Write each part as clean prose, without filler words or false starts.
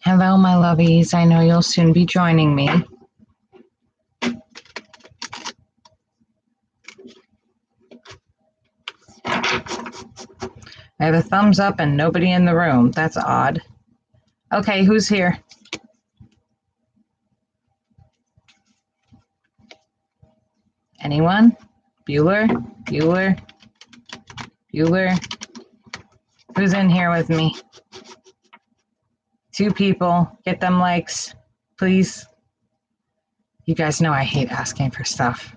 Hello, my lovies. I know you'll soon be joining me. I have a thumbs up and nobody in the room. That's odd. Okay, who's here? Anyone? Bueller? Bueller? Bueller? Who's in here with me? 2 people. Get them likes, please. You guys know I hate asking for stuff.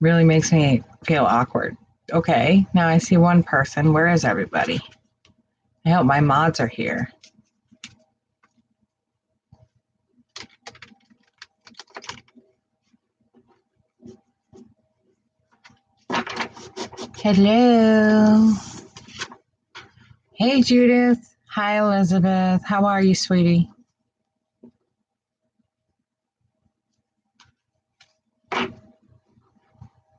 Really makes me feel awkward. Okay, now I see 1 person. Where is everybody? I hope my mods are here. Hello. Hey, Judith. Hi, Elizabeth. How are you, sweetie?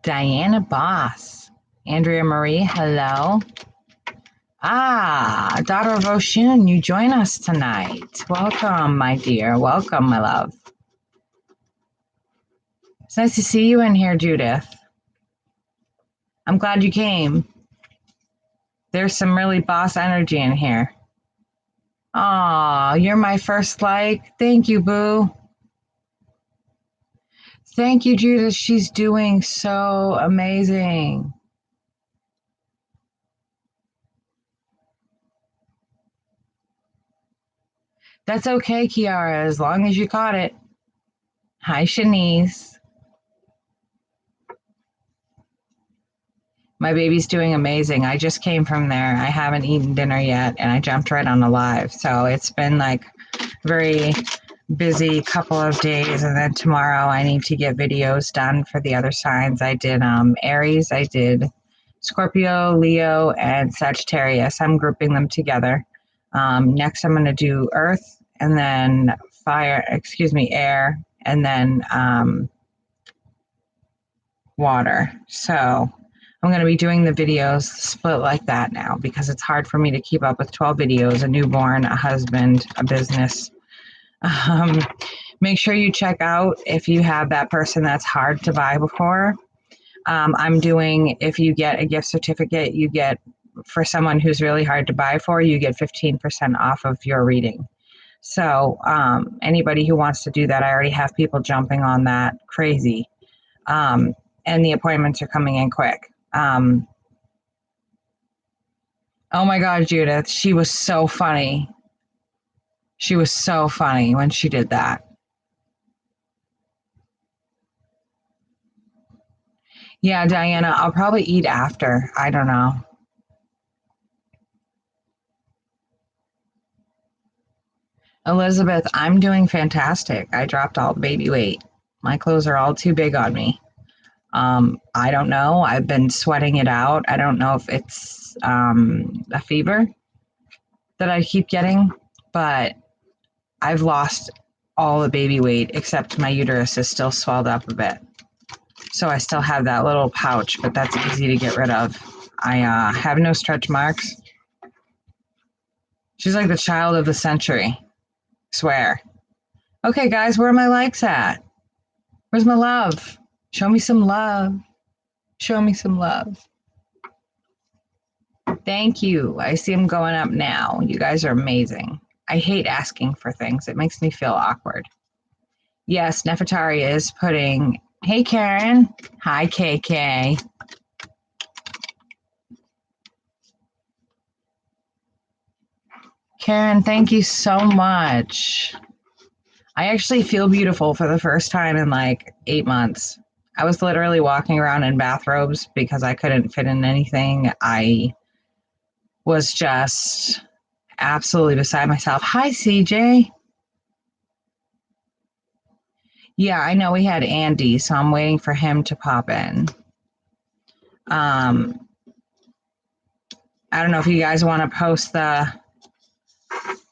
Diana Boss. Andrea Marie, hello. Ah, daughter of Oshun, you join us tonight. Welcome, my dear. Welcome, my love. It's nice to see you in here, Judith. I'm glad you came. There's some really boss energy in here. Aw, you're my first like. Thank you, boo. Thank you, Judith. She's doing so amazing. That's okay, Kiara, as long as you caught it. Hi, Shanice. My baby's doing amazing. I just came from there. I haven't eaten dinner yet, and I jumped right on the live. So it's been like very busy couple of days, and then tomorrow I need to get videos done for the other signs. I did Aries, I did Scorpio, Leo, and Sagittarius. I'm grouping them together. Next I'm going to do Earth, and then air, and then water. So I'm going to be doing the videos split like that now because it's hard for me to keep up with 12 videos, a newborn, a husband, a business. Make sure you check out if you have that person that's hard to buy before. I'm doing, if you get a gift certificate, you get, for someone who's really hard to buy for, you get 15% off of your reading. So anybody who wants to do that, I already have people jumping on that crazy. And the appointments are coming in quick. Oh my God, Judith, she was so funny. She was so funny when she did that. Yeah, Diana, I'll probably eat after. I don't know. Elizabeth, I'm doing fantastic. I dropped all the baby weight. My clothes are all too big on me. I don't know. I've been sweating it out. I don't know if it's a fever that I keep getting, but I've lost all the baby weight except my uterus is still swelled up a bit. So I still have that little pouch, but that's easy to get rid of. I have no stretch marks. She's like the child of the century. Swear. Okay, guys, where are my likes at? Where's my love? Show me some love. Show me some love. Thank you. I see them going up now. You guys are amazing. I hate asking for things. It makes me feel awkward. Yes, Nefertari is putting... Hey, Karen. Hi, KK. Karen, thank you so much. I actually feel beautiful for the first time in like 8 months. I was literally walking around in bathrobes because I couldn't fit in anything. I was just absolutely beside myself. Hi, CJ. Yeah, I know we had Andy, so I'm waiting for him to pop in. I don't know if you guys want to post the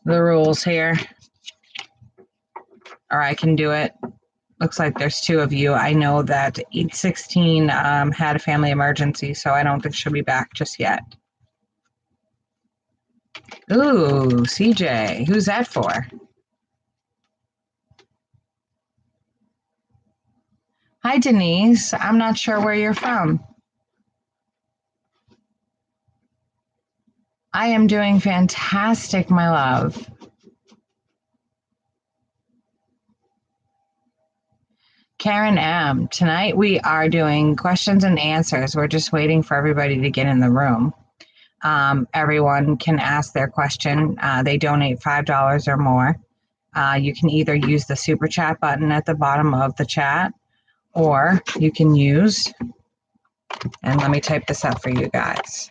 rules here, or I can do it. Looks like there's 2 of you. I know that 816 had a family emergency, so I don't think she'll be back just yet. Ooh, CJ. Who's that for? Hi, Denise. I'm not sure where you're from. I am doing fantastic, my love. Karen M. Tonight we are doing questions and answers. We're just waiting for everybody to get in the room. Everyone can ask their question. They donate $5 or more. You can either use the super chat button at the bottom of the chat, or you can use, and let me type this up for you guys.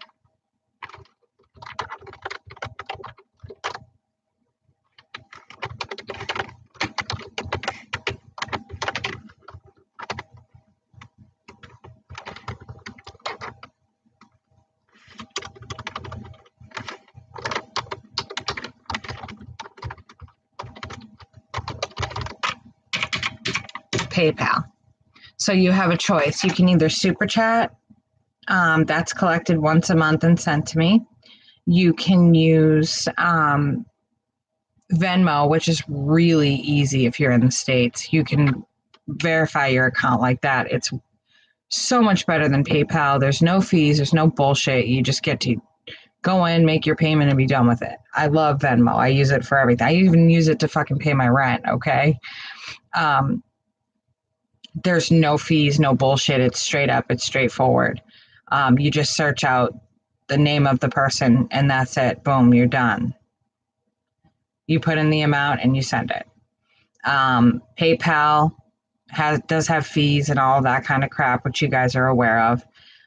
PayPal. So you have a choice. You can either super chat, that's collected once a month and sent to me. You can use Venmo, which is really easy if you're in the States. You can verify your account like that. It's so much better than PayPal. There's no fees, there's no bullshit. You just get to go in, make your payment, and be done with it. I love Venmo. I use it for everything. I even use it to fucking pay my rent, okay? There's no fees, no bullshit. It's straight up, it's straightforward. You just search out the name of the person, and that's it. Boom, you're done. You put in the amount and you send it. PayPal does have fees and all that kind of crap, which you guys are aware of.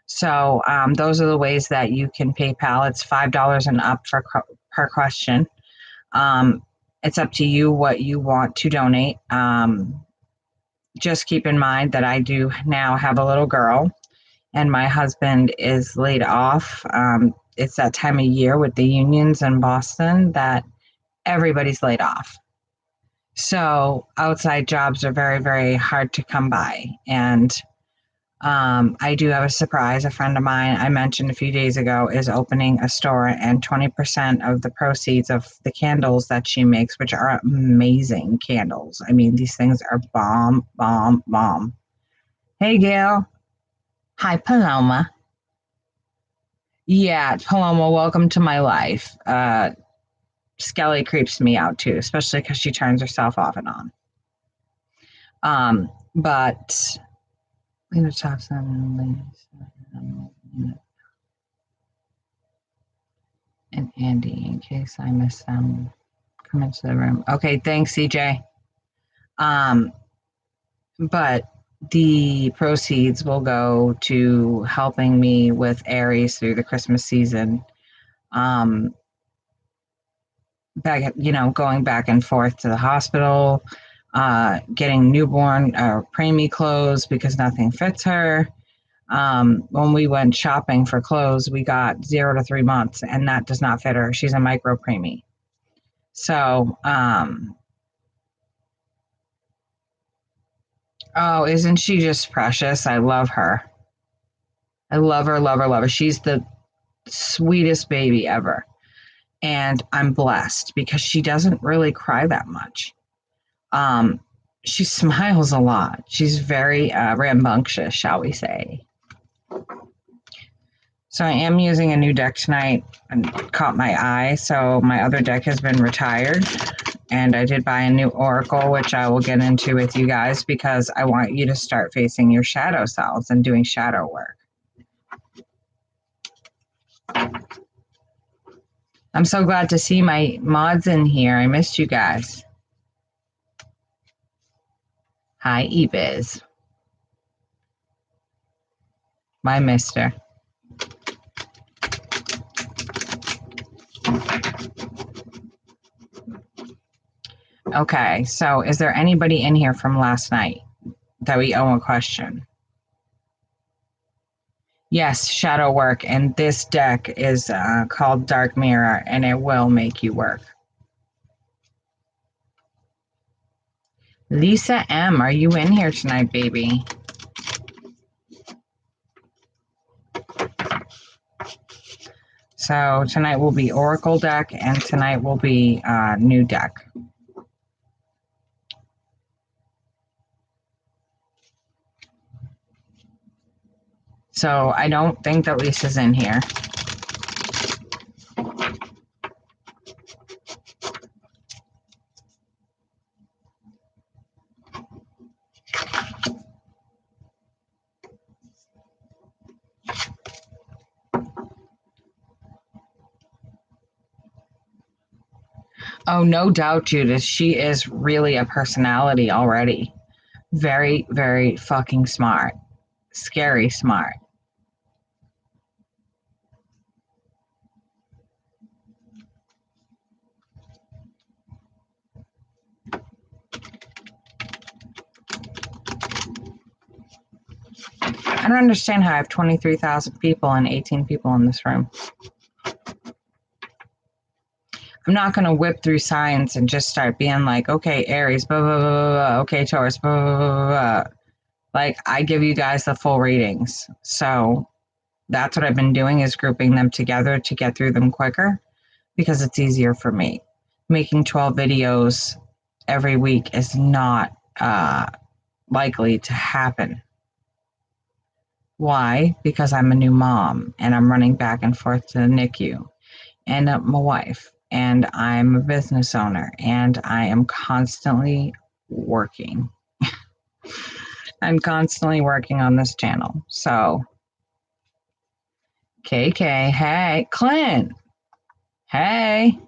So those are the ways that you can PayPal. It's $5 and up per question. It's up to you what you want to donate. Just keep in mind that I do now have a little girl, and my husband is laid off. It's that time of year with the unions in Boston that everybody's laid off. So outside jobs are very, very hard to come by. And I do have a surprise. A friend of mine I mentioned a few days ago is opening a store, and 20% of the proceeds of the candles that she makes, which are amazing candles. I mean, these things are bomb, bomb, bomb. Hey, Gail. Hi, Paloma. Yeah, Paloma, welcome to my life. Skelly creeps me out too, especially because she turns herself off and on. But I'm going to talk some and Andy in case I miss them. Come into the room. Okay, thanks, CJ. But the proceeds will go to helping me with Aries through the Christmas season. Going back and forth to the hospital, getting newborn preemie clothes because nothing fits her. When we went shopping for clothes, we got 0 to 3 months, and that does not fit her. She's a micro preemie. So, oh, isn't she just precious? I love her. I love her, love her, love her. She's the sweetest baby ever. And I'm blessed because she doesn't really cry that much. She smiles a lot. She's very rambunctious, shall we say. So I am using a new deck tonight, and it caught my eye. So my other deck has been retired, and I did buy a new oracle, which I will get into with you guys because I want you to start facing your shadow selves and doing shadow work. I'm so glad to see my mods in here. I missed you guys. Hi, Ebiz. My mister. Okay, so is there anybody in here from last night that we owe a question? Yes, shadow work, and this deck is called Dark Mirror, and it will make you work. Lisa M., are you in here tonight, baby? So So tonight will be Oracle deck, and tonight will be new deck. So I don't think that Lisa's in here. Oh, no doubt, Judith. She is really a personality already. Very, very fucking smart. Scary smart. I don't understand how I have 23,000 people and 18 people in this room. I'm not going to whip through signs and just start being like, okay, Aries, blah, blah, blah, blah, blah. Okay, Taurus, blah, blah, blah, blah. Like, I give you guys the full readings. So that's what I've been doing, is grouping them together to get through them quicker because it's easier for me. Making 12 videos every week is not likely to happen. Why? Because I'm a new mom and I'm running back and forth to the NICU, and my wife, and I'm a business owner, and I am constantly working. I'm constantly working on this channel. So, KK, hey, Clint, hey.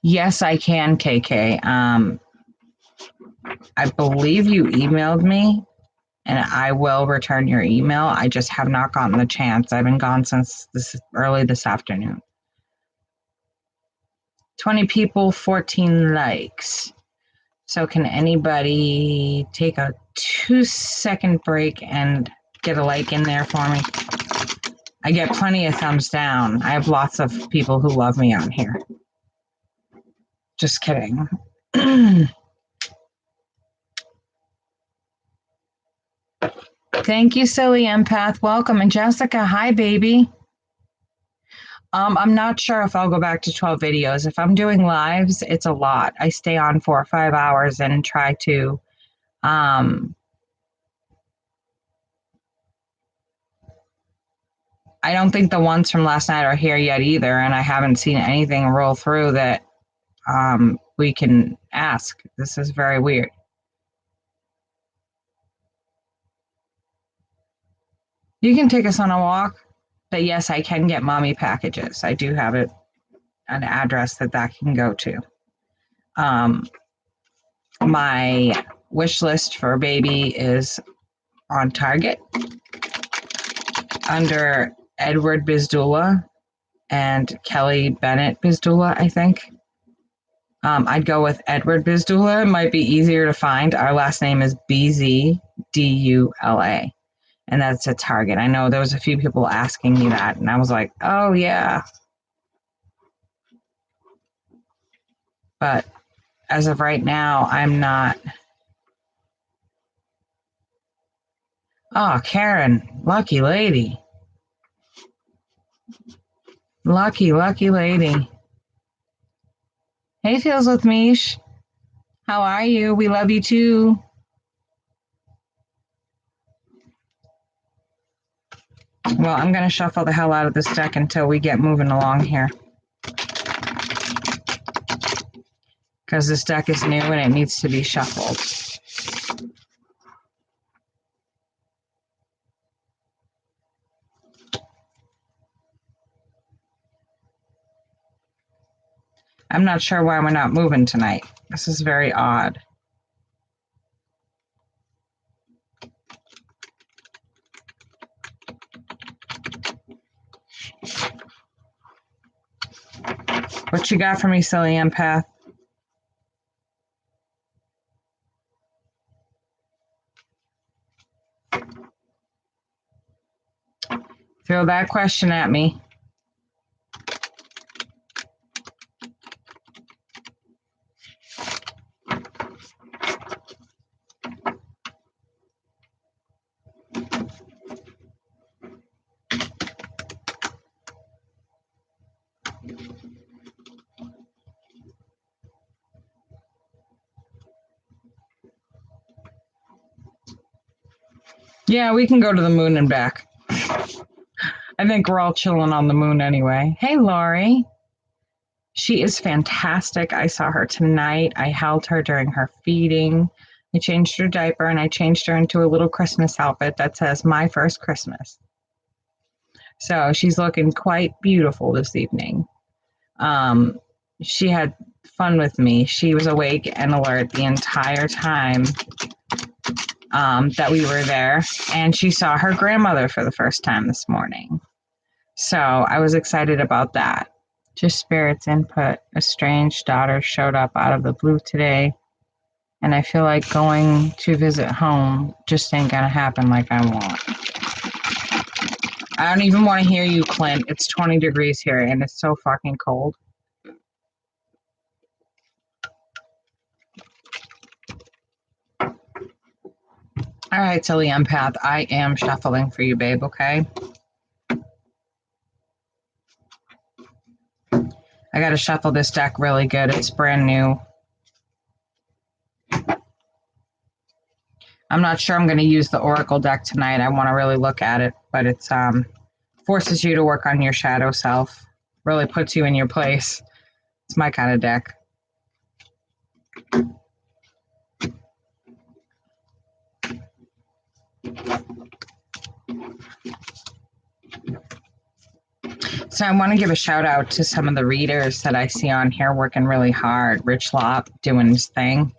Yes, I can, KK. I believe you emailed me, and I will return your email. I just have not gotten the chance. I've been gone since early this afternoon. 20 people, 14 likes. So can anybody take a 2-second break and get a like in there for me? I get plenty of thumbs down. I have lots of people who love me on here. Just kidding. Thank you, Silly Empath. Welcome. And Jessica, hi, baby. I'm not sure if I'll go back to 12 videos. If I'm doing lives, it's a lot. I stay on 4 or 5 hours and try to I don't think the ones from last night are here yet either, and I haven't seen anything roll through that we can ask. This is very weird. You can take us on a walk, but yes, I can get mommy packages. I do have an address that can go to. My wish list for a baby is on Target under Edward Bizdula and Keli Bennett Bizdula, I think. I'd go with Edward Bizdula. It might be easier to find. Our last name is Bzdula, and that's a Target. I know there was a few people asking me that, and I was like, oh, yeah. But as of right now, I'm not. Oh, Karen, lucky lady. Lucky lady. Hey, Feels with Mish. How are you? We love you too. Well, I'm going to shuffle the hell out of this deck until we get moving along here. Because this deck is new and it needs to be shuffled. I'm not sure why we're not moving tonight. This is very odd. What you got for me, Silly Empath? Throw that question at me. Yeah, we can go to the moon and back. I think we're all chilling on the moon anyway. Hey, Lori. She is fantastic. I saw her tonight. I held her during her feeding. I changed her diaper and I changed her into a little Christmas outfit that says "My First Christmas." So she's looking quite beautiful this evening. She had fun with me. She was awake and alert the entire time that we were there, and she saw her grandmother for the first time this morning. So I was excited about that. Just spirits input. A strange daughter showed up out of the blue today, and I feel like going to visit home just ain't gonna happen like I want. I don't even want to hear you, Clint. It's 20 degrees here, and it's so fucking cold. All right, silly empath. I am shuffling for you, babe, okay? I got to shuffle this deck really good. It's brand new. I'm not sure I'm going to use the Oracle deck tonight. I want to really look at it, but it's forces you to work on your shadow self. Really puts you in your place. It's my kind of deck. So I want to give a shout out to some of the readers that I see on here working really hard. Rich Lop doing his thing.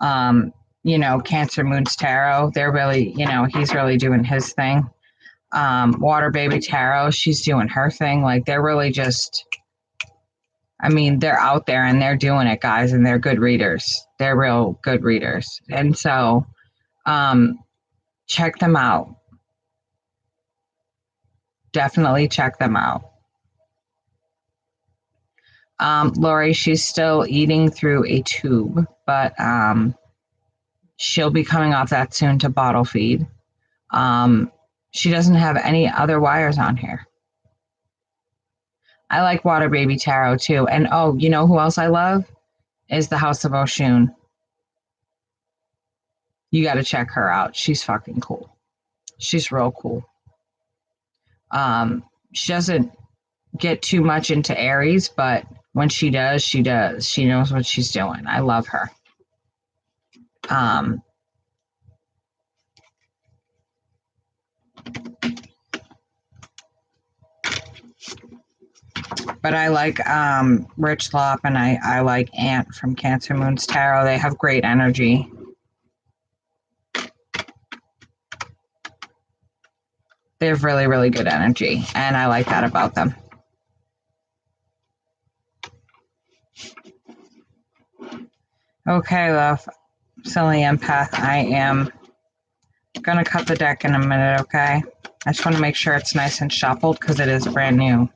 Cancer Moon's Tarot. They're really, he's really doing his thing. Water Baby Tarot, she's doing her thing. Like they're really just, they're out there and they're doing it, guys, and they're good readers. They're real good readers. And so check them out. Definitely check them out. Lori, she's still eating through a tube, but she'll be coming off that soon to bottle feed. She doesn't have any other wires on here. I like Water Baby Tarot too. And you know who else I love? Is the House of Oshun. You got to check her out. She's fucking cool. She's real cool. She doesn't get too much into Aries, but when she does, she does. She knows what she's doing. I love her. But I like Rich Lop and I like Ant from Cancer Moon's Tarot. They have great energy. They have really, really good energy, and I like that about them. Okay, love. Silly empath, I am going to cut the deck in a minute, okay? I just want to make sure it's nice and shuffled because it is brand new.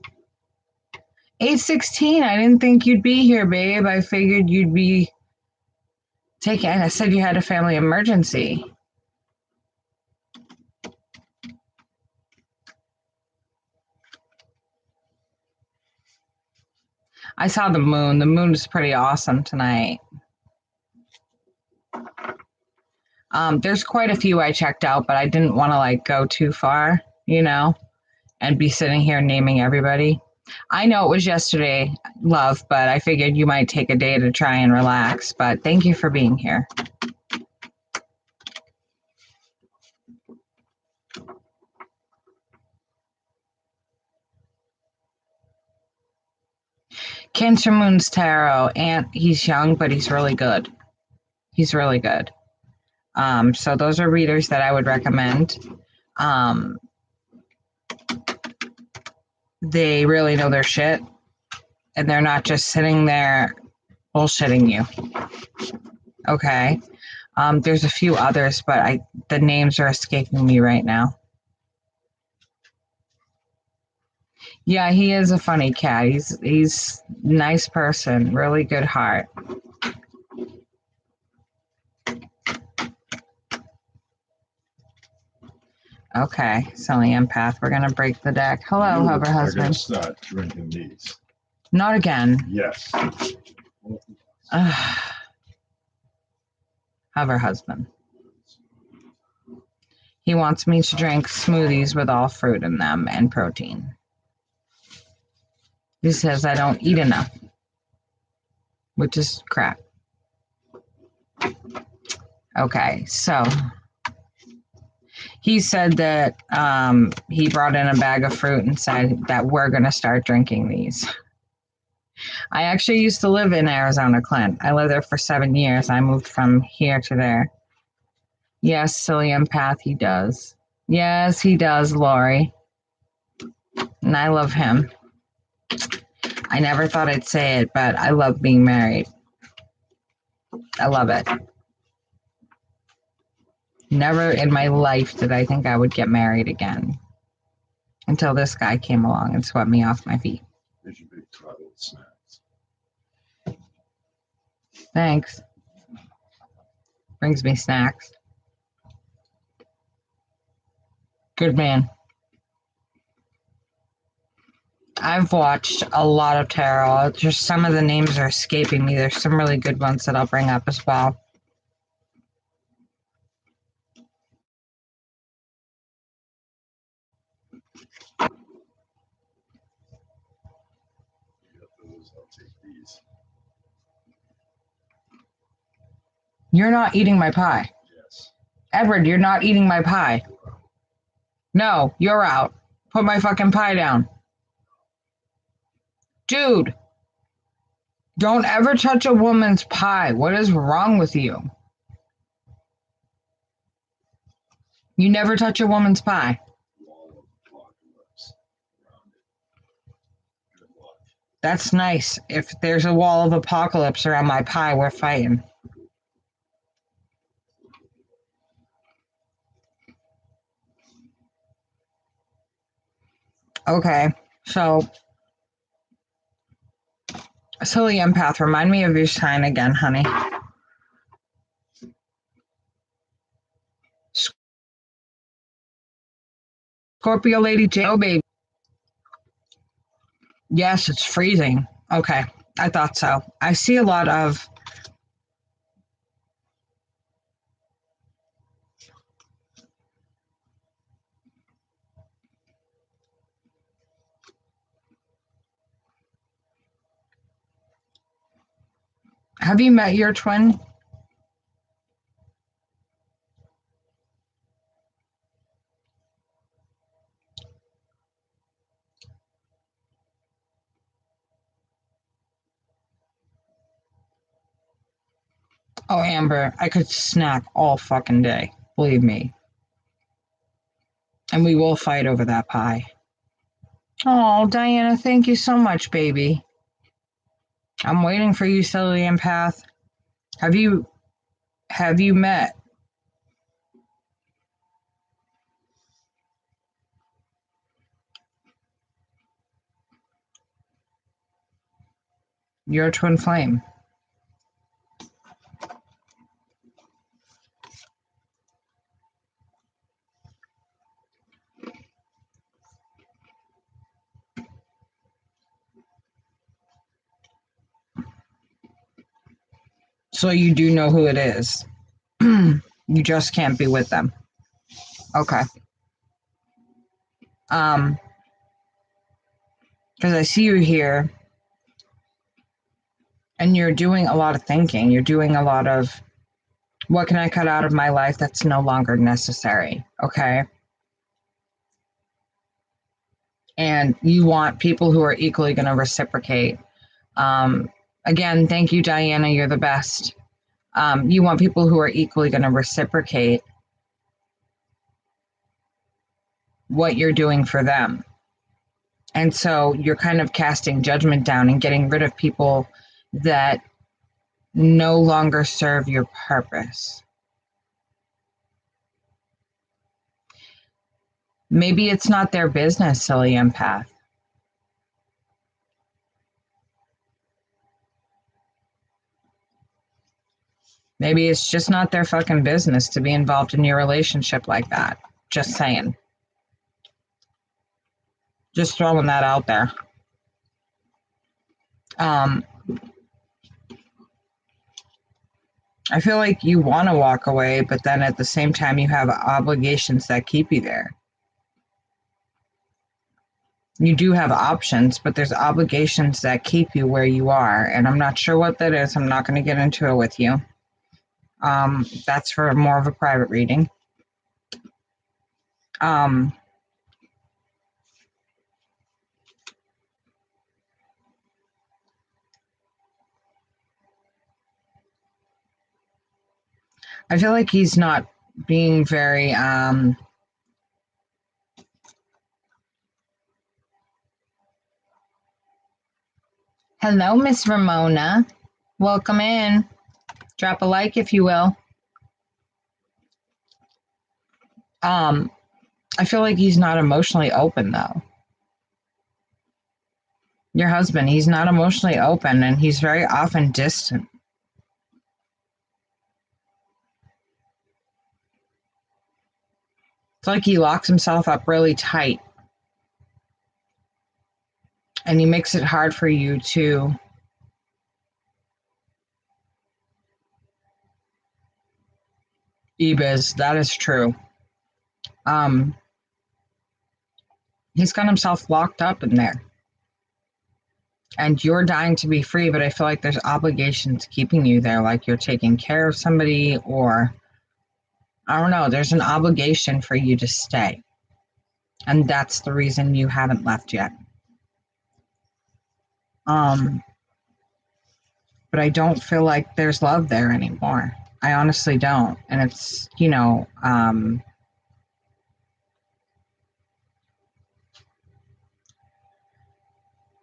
816, I didn't think you'd be here, babe. I figured you'd be taking, I said you had a family emergency. I saw the moon. The moon is pretty awesome tonight. There's quite a few I checked out, but I didn't want to go too far, and be sitting here naming everybody. I know it was yesterday, love, but I figured you might take a day to try and relax. But thank you for being here. Cancer Moon's Tarot, and he's young, but he's really good. He's really good. So those are readers that I would recommend. They really know their shit, and they're not just sitting there bullshitting you. Okay. There's a few others, but the names are escaping me right now. Yeah, he is a funny cat. He's a nice person, really good heart. Okay, silly empath. We're gonna break the deck. Hello, Hover Husband. I'm gonna start drinking these. Not again. Yes. Hover Husband. He wants me to drink smoothies with all fruit in them and protein. He says I don't eat enough, which is crap. Okay, so he said that he brought in a bag of fruit and said that we're going to start drinking these. I actually used to live in Arizona, Clint. I lived there for 7 years. I moved from here to there. Yes, silly empath, he does. Yes, he does, Lori. And I love him. I never thought I'd say it, but I love being married. I love it. Never in my life did I think I would get married again until this guy came along and swept me off my feet. There's your big throttle of snacks. Thanks. Brings me snacks. Good man. I've watched a lot of tarot. Just some of the names are escaping me. There's some really good ones that I'll bring up as well. You got those, I'll take these. You're not eating my pie. Yes. Edward, you're not eating my pie. No, you're out. Put my fucking pie down. Dude, don't ever touch a woman's pie. What is wrong with you? You never touch a woman's pie. Wall of apocalypse around it. Good luck. That's nice. If there's a wall of apocalypse around my pie, we're fighting. Okay, so silly empath, remind me of your sign again, honey. Scorpio Lady J. Oh, baby. Yes, it's freezing. Okay, I thought so. I see a lot of... Have you met your twin? Oh, Amber, I could snack all fucking day. Believe me. And we will fight over that pie. Oh, Diana, thank you so much, baby. I'm waiting for you, silly empath. Have you met your twin flame? So you do know who it is. You just can't be with them. Okay. Because I see you here and you're doing a lot of thinking. You're doing a lot of, what can I cut out of my life that's no longer necessary? Okay. And you want people who are equally going to reciprocate. Again, thank you, Diana. You're the best. You want people who are equally going to reciprocate what you're doing for them. And so you're kind of casting judgment down and getting rid of people that no longer serve your purpose. Maybe it's not their business, silly empath. Maybe it's just not their fucking business to be involved in your relationship like that. Just saying. Just throwing that out there. I feel like you want to walk away, but then at the same time, you have obligations that keep you there. You do have options, but there's obligations that keep you where you are. And I'm not sure what that is. I'm not going to get into it with you. That's for more of a private reading. I feel like he's not being very, hello, Miss Ramona. Welcome in. Drop a like if you will. I feel like he's not emotionally open though. Your husband, he's not emotionally open and he's very often distant. It's like he locks himself up really tight and he makes it hard for you to eBiz. That is true. He's got himself locked up in there. And you're dying to be free, but I feel like there's obligations keeping you there, like you're taking care of somebody, or I don't know, there's an obligation for you to stay. And that's the reason you haven't left yet. But I don't feel like there's love there anymore. I honestly don't. And it's,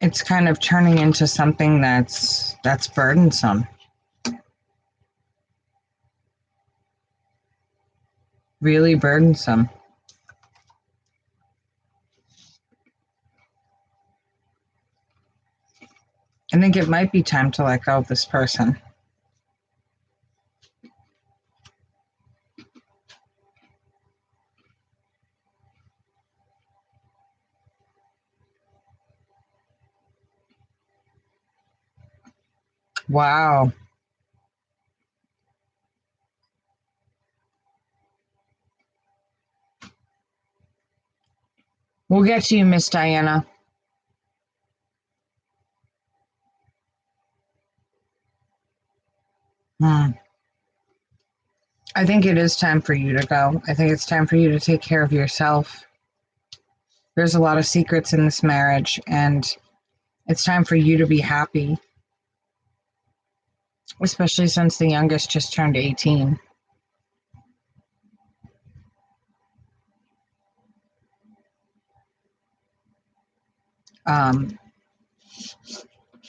it's kind of turning into something that's burdensome. Really burdensome. I think it might be time to let go of this person. Wow. We'll get to you, Miss Diana. I think it is time for you to go. I think it's time for you to take care of yourself. There's a lot of secrets in this marriage, and it's time for you to be happy, especially since the youngest just turned 18.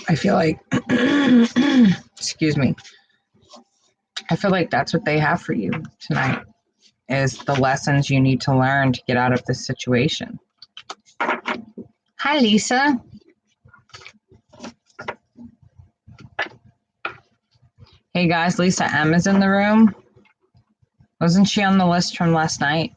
I feel like, excuse me, I feel like that's what they have for you tonight, is the lessons you need to learn to get out of this situation. Hi, Lisa. Hey guys, Lisa M is in the room. Wasn't she on the list from last night?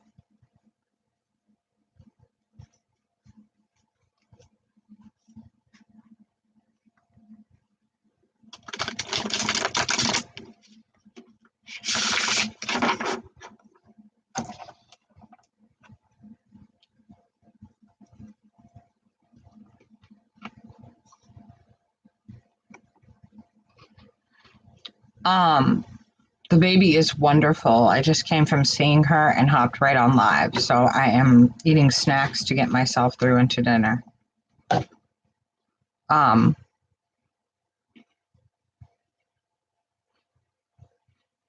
The baby is wonderful. I just came from seeing her and hopped right on live. So I am eating snacks to get myself through into dinner.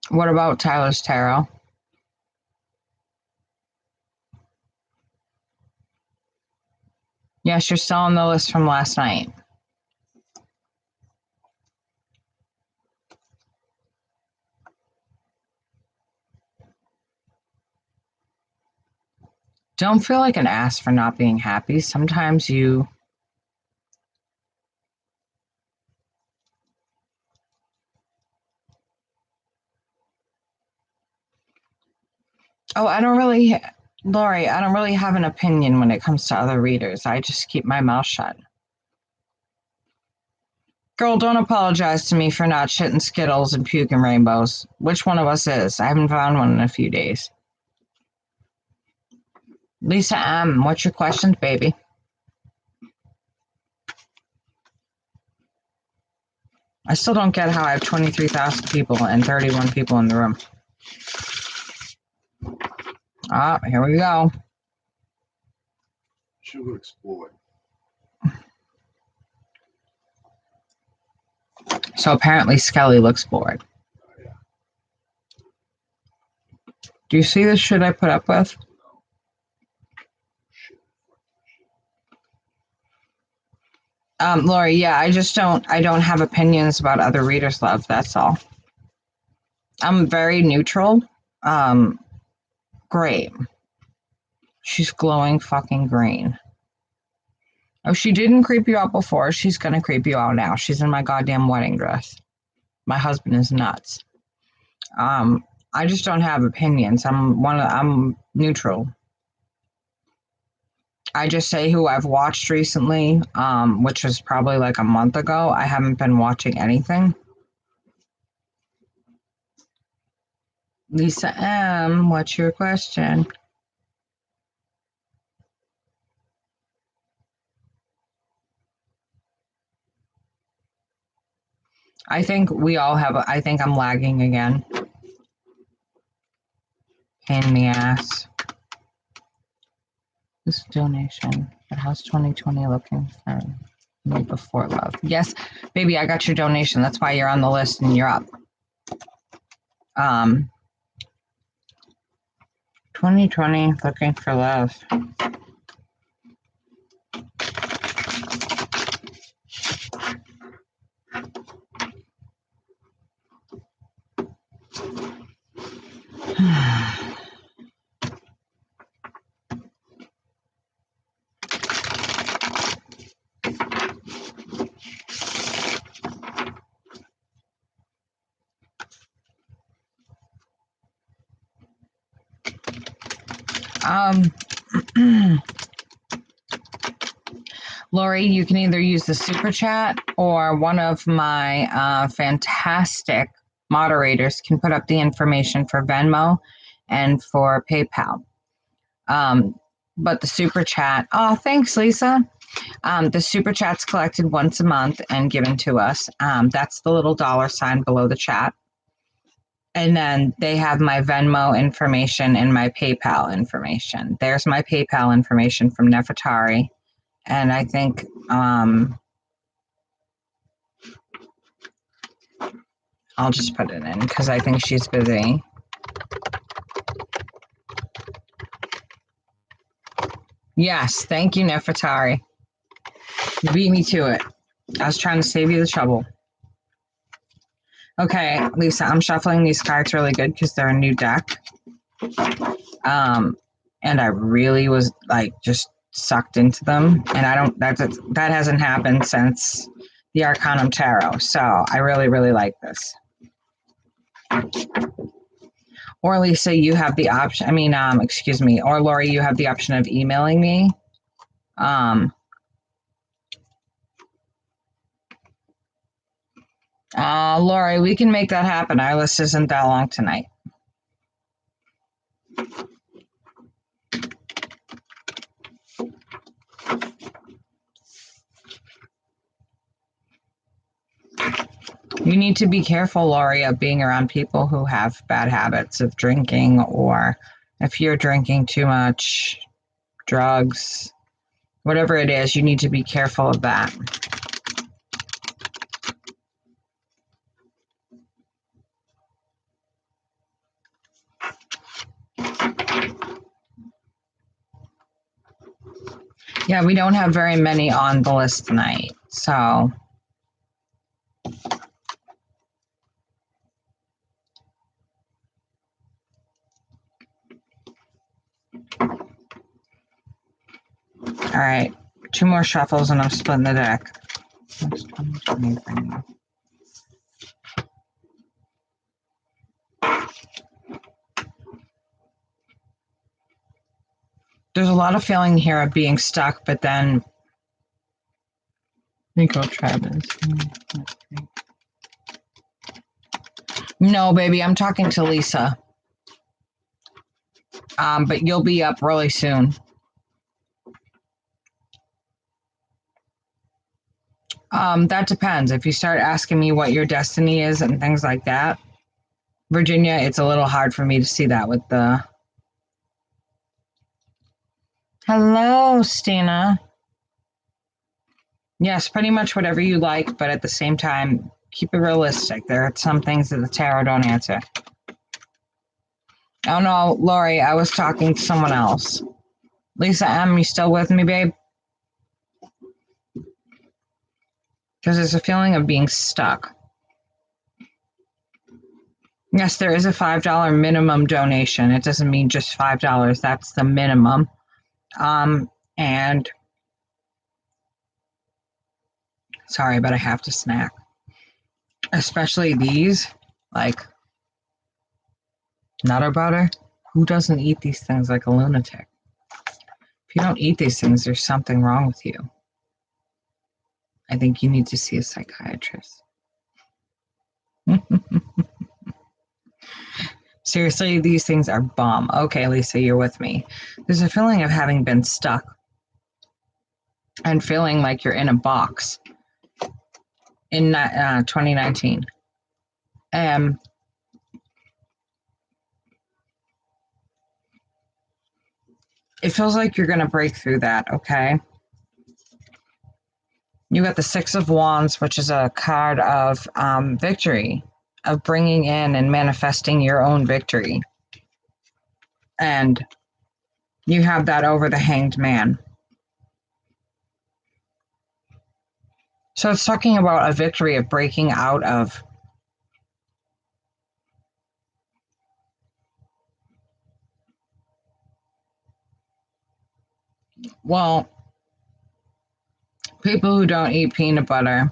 What about Tyler's Tarot? Yes, you're still on the list from last night. Don't feel like an ass for not being happy. Sometimes you... Oh, Lori, I don't really have an opinion when it comes to other readers. I just keep my mouth shut. Girl, don't apologize to me for not shitting Skittles and puking rainbows. Which one of us is? I haven't found one in a few days. Lisa M., what's your question, baby? I still don't get how I have 23,000 people and 31 people in the room. Ah, here we go. Should have explored. So apparently Skelly looks bored. Oh, yeah. Do you see the shit I put up with? Shit. Lori, yeah, I don't have opinions about other readers' love, that's all. I'm very neutral. Great. She's glowing fucking green. Oh, she didn't creep you out before. She's gonna creep you out now. She's in my goddamn wedding dress. My husband is nuts. I just don't have opinions. I'm neutral. I just say who I've watched recently, which was probably like a month ago. I haven't been watching anything. Lisa M., what's your question? I think we all have, I think I'm lagging again. Pain in the ass. This donation. But how's 2020 looking for me before love? Yes, baby, I got your donation. That's why you're on the list and you're up. 2020 looking for love. Lori, you can either use the super chat or one of my fantastic moderators can put up the information for Venmo and for PayPal. But the super chat, oh, thanks, Lisa. The super chat's collected once a month and given to us. That's the little $ below the chat. And then they have my Venmo information and my PayPal information. There's my PayPal information from Nefertari. And I think I'll just put it in because I think she's busy. Yes, thank you, Nefertari. You beat me to it. I was trying to save you the trouble. Okay, Lisa, I'm shuffling these cards really good because they're a new deck. And I really was like just sucked into them. And I don't, that hasn't happened since the Arcanum Tarot. So I really, really like this. Or Lisa, you have the option, excuse me, or Lori, you have the option of emailing me. Lori, we can make that happen. Our list isn't that long tonight. You need to be careful, Lori, of being around people who have bad habits of drinking, or if you're drinking too much, drugs, whatever it is, you need to be careful of that. Yeah, we don't have very many on the list tonight, so. All right, 2 more shuffles and I'm splitting the deck. There's a lot of feeling here of being stuck, but then Nico Travis. No, baby, I'm talking to Lisa. But you'll be up really soon. That depends. If you start asking me what your destiny is and things like that, Virginia, it's a little hard for me to see that with the... Hello, Stina. Yes, pretty much whatever you like, but at the same time, keep it realistic. There are some things that the tarot don't answer. Oh no, Lori, I was talking to someone else. Lisa M., you still with me, babe? Because there's a feeling of being stuck. Yes, there is a $5 minimum donation. It doesn't mean just $5. That's the minimum. And sorry, but I have to snack. Especially these, like Nutter Butter. Who doesn't eat these things like a lunatic? If you don't eat these things, there's something wrong with you. I think you need to see a psychiatrist. Seriously, these things are bomb. Okay, Lisa, you're with me. There's a feeling of having been stuck and feeling like you're in a box in 2019. It feels like you're going to break through that, okay? You got the Six of Wands, which is a card of victory, of bringing in and manifesting your own victory. And you have that over the Hanged Man. So it's talking about a victory of breaking out of well, people who don't eat peanut butter.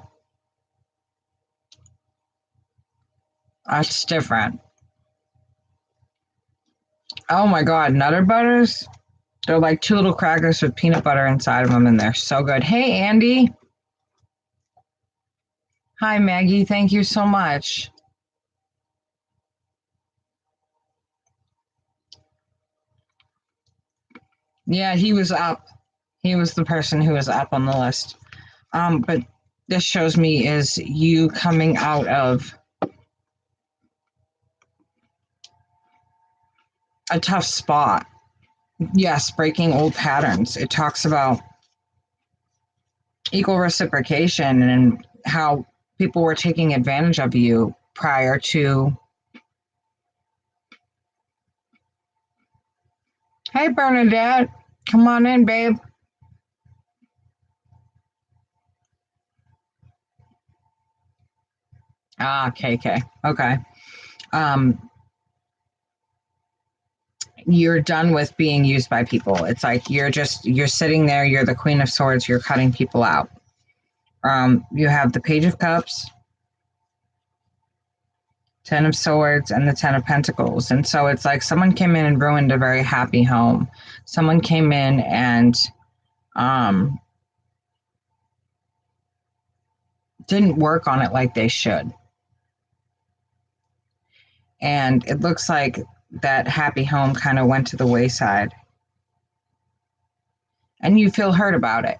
That's different. Oh my God, Nutter Butters? They're like two little crackers with peanut butter inside of them, and they're so good. Hey, Andy. Hi, Maggie. Thank you so much. Yeah, he was up. He was the person who was up on the list. But this shows me is you coming out of a tough spot. Yes, breaking old patterns. It talks about equal reciprocation and how people were taking advantage of you prior to. Hey, Bernadette, come on in, babe. KK. Okay. You're done with being used by people. It's like you're sitting there, you're the Queen of Swords, you're cutting people out. You have the Page of Cups, Ten of Swords, and the Ten of Pentacles. And so it's like someone came in and ruined a very happy home. Someone came in and didn't work on it like they should. And it looks like that happy home kind of went to the wayside. And you feel hurt about it.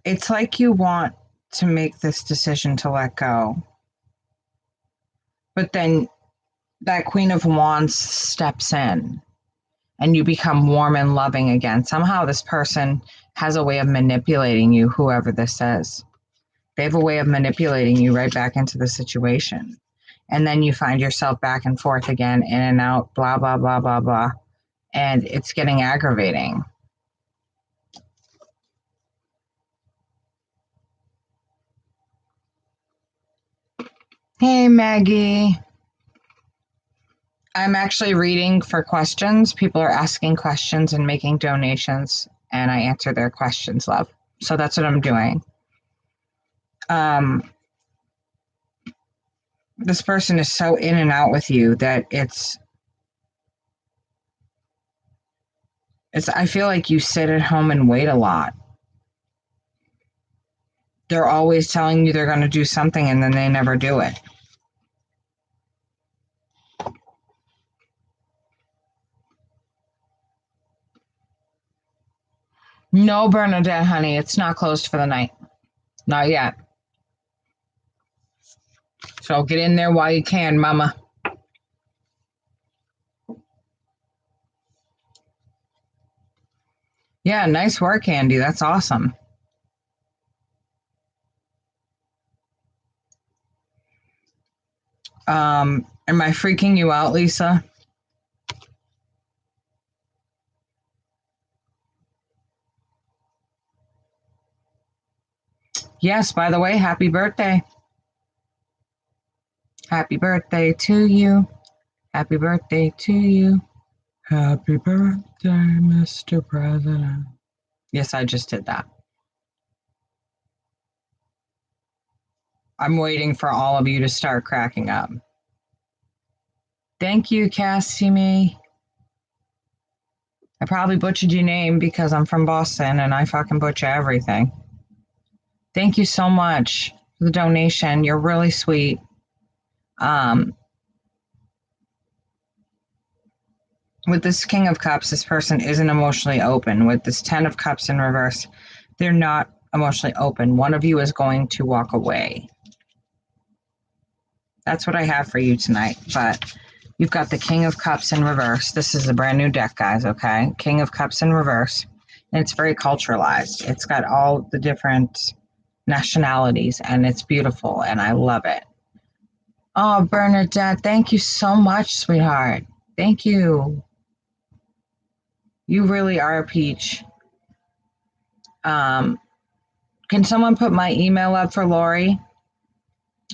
It's like you want to make this decision to let go. But then that Queen of Wands steps in and you become warm and loving again. Somehow this person has a way of manipulating you, whoever this is. They have a way of manipulating you right back into the situation. And then you find yourself back and forth again, in and out, blah, blah, blah, blah, blah. And it's getting aggravating. Hey, Maggie. I'm actually reading for questions. People are asking questions and making donations, and I answer their questions, love. So that's what I'm doing. This person is so in and out with you that it's I feel like you sit at home and wait a lot. They're always telling you they're going to do something and then they never do it. No, Bernadette, honey, it's not closed for the night. Not yet. So get in there while you can, mama. Yeah, nice work, Andy. That's awesome. Am I freaking you out, Lisa? Yes, by the way, happy birthday. Happy birthday to you. Happy birthday to you. Happy birthday, Mr. President. Yes, I just did that. I'm waiting for all of you to start cracking up. Thank you, Cassimi. I probably butchered your name because I'm from Boston and I fucking butcher everything. Thank you so much for the donation. You're really sweet. With this King of Cups, this person isn't emotionally open. With this 10 of Cups in reverse, they're not emotionally open. One of you is going to walk away. That's what I have for you tonight. But you've got the King of Cups in reverse. This is a brand new deck, guys, okay? King of Cups in reverse. And it's very culturalized. It's got all the different nationalities, and it's beautiful, and I love it. Oh, Bernadette, thank you so much, sweetheart. Thank you. You really are a peach. Can someone put my email up for Lori?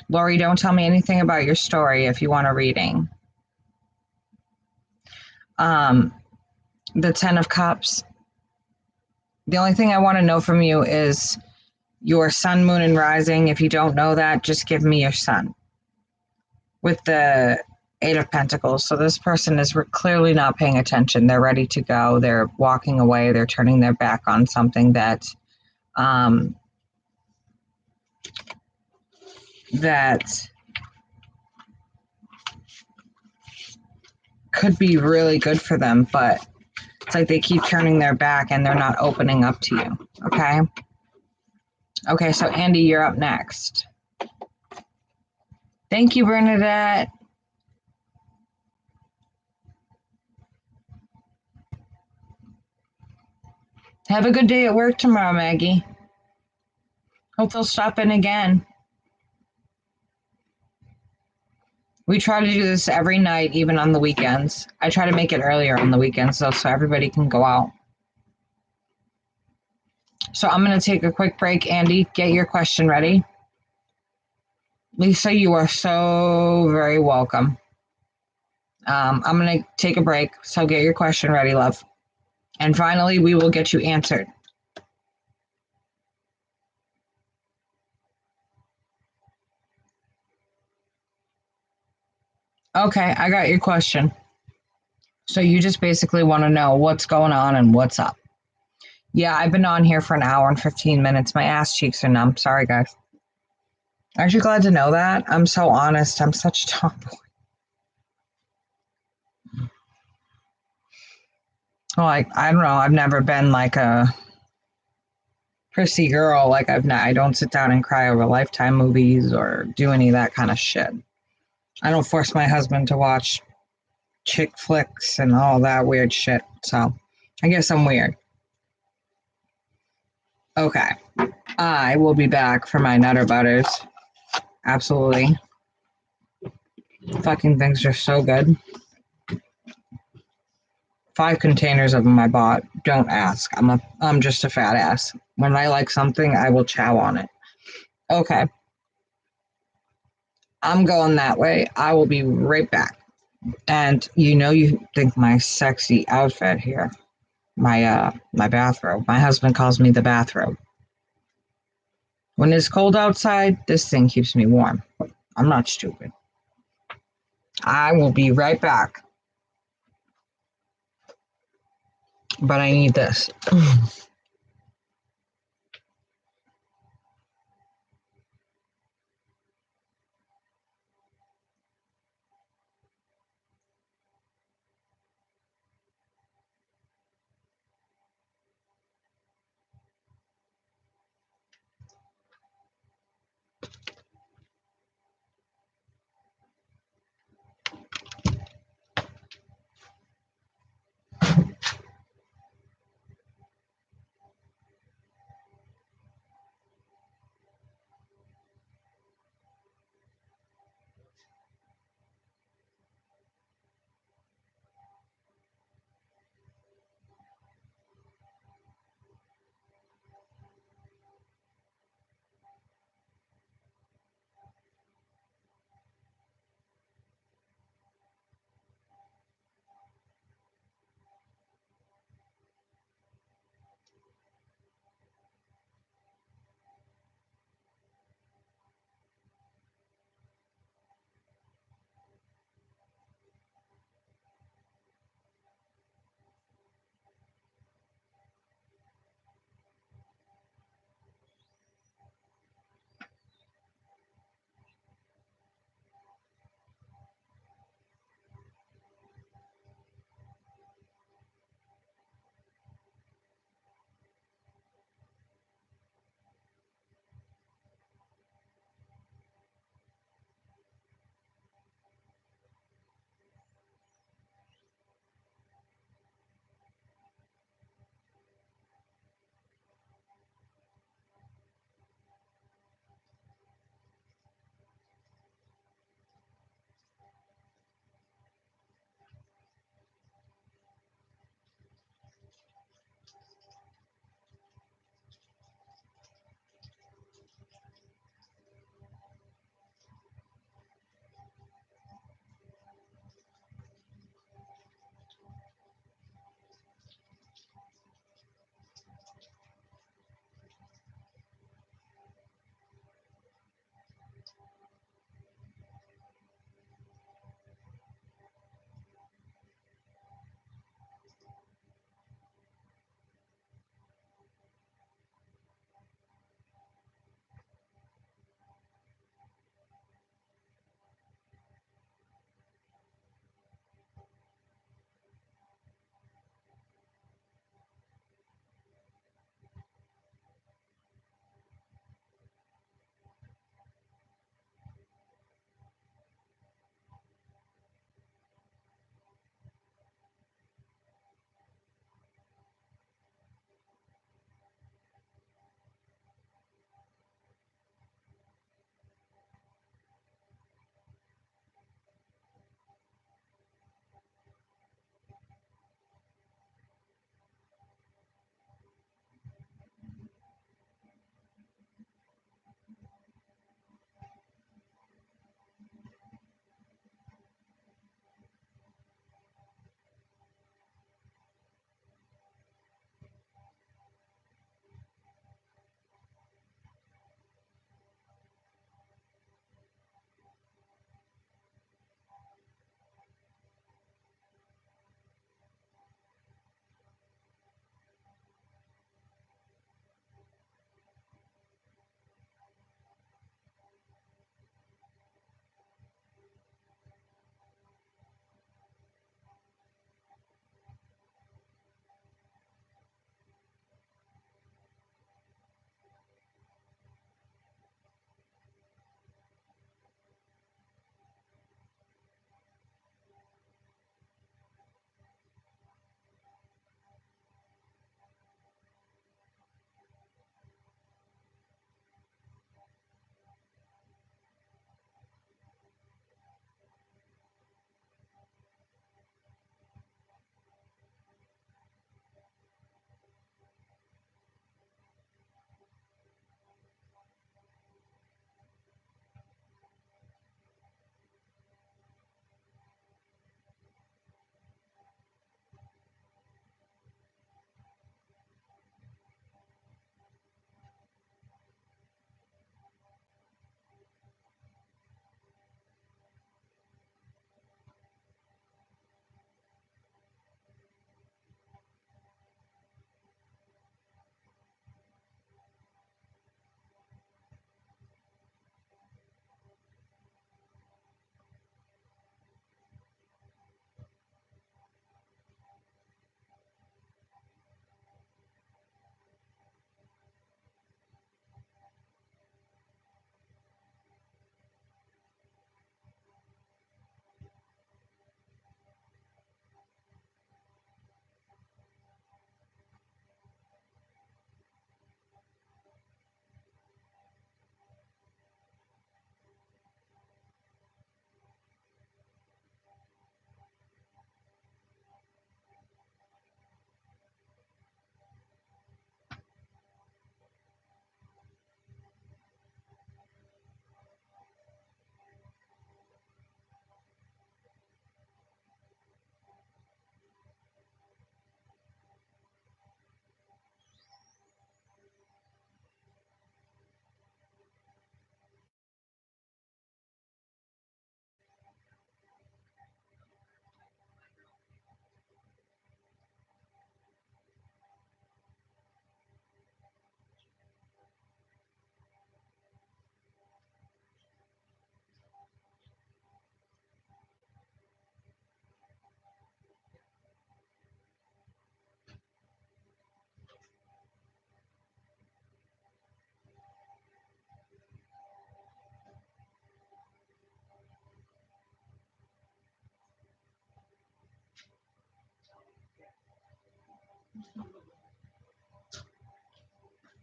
Lori, don't tell me anything about your story if you want a reading. The 10 of Cups. The only thing I want to know from you is your sun, moon, and rising. If you don't know that, just give me your sun. With the 8 of Pentacles. So this person is clearly not paying attention. They're ready to go. They're walking away. They're turning their back on something that could be really good for them, but it's like they keep turning their back and they're not opening up to you. Okay? Okay, so Andy, you're up next. Thank you, Bernadette. Have a good day at work tomorrow, Maggie. Hope they'll stop in again. We try to do this every night, even on the weekends. I try to make it earlier on the weekends, though, so everybody can go out. So I'm going to take a quick break. Andy, get your question ready. Lisa, you are so very welcome. I'm going to take a break, so get your question ready, love. And finally, we will get you answered. Okay, I got your question. So you just basically want to know what's going on and what's up. Yeah, I've been on here for an hour and 15 minutes. My ass cheeks are numb. Sorry, guys. Aren't you glad to know that? I'm so honest. I'm such a tomboy. Like, I don't know. I've never been like a prissy girl. Like, I don't sit down and cry over Lifetime movies or do any of that kind of shit. I don't force my husband to watch chick flicks and all that weird shit. So I guess I'm weird. Okay. I will be back for my Nutter Butters. Absolutely. Fucking things are so good. 5 containers of them I bought. Don't ask. I'm just a fat ass. When I like something, I will chow on it. Okay. I'm going that way. I will be right back. And you think my sexy outfit here, my bathrobe. My husband calls me the bathrobe. When it's cold outside, this thing keeps me warm. I'm not stupid. I will be right back. But I need this.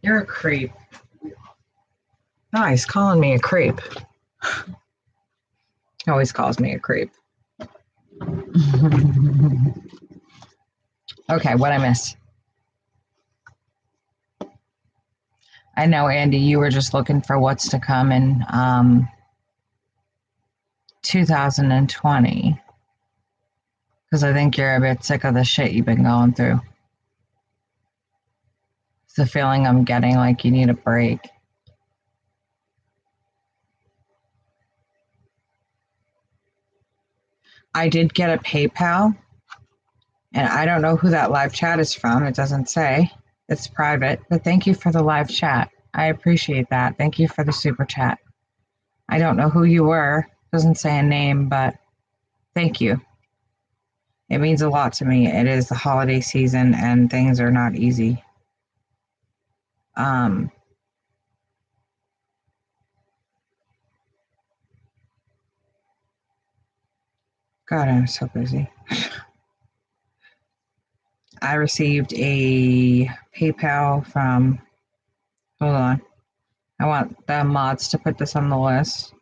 You're a creep. No, he's calling me a creep. He always calls me a creep. Okay, what I miss? I know, Andy, you were just looking for what's to come in 2020. Because I think you're a bit sick of the shit you've been going through. It's the feeling I'm getting, like you need a break. I did get a PayPal, and I don't know who that live chat is from. It doesn't say. It's private, but thank you for the live chat. I appreciate that. Thank you for the super chat. I don't know who you were. Doesn't say a name, but thank you. It means a lot to me. It is the holiday season, and things are not easy. God, I'm so busy. I received a PayPal from, hold on. I want the mods to put this on the list.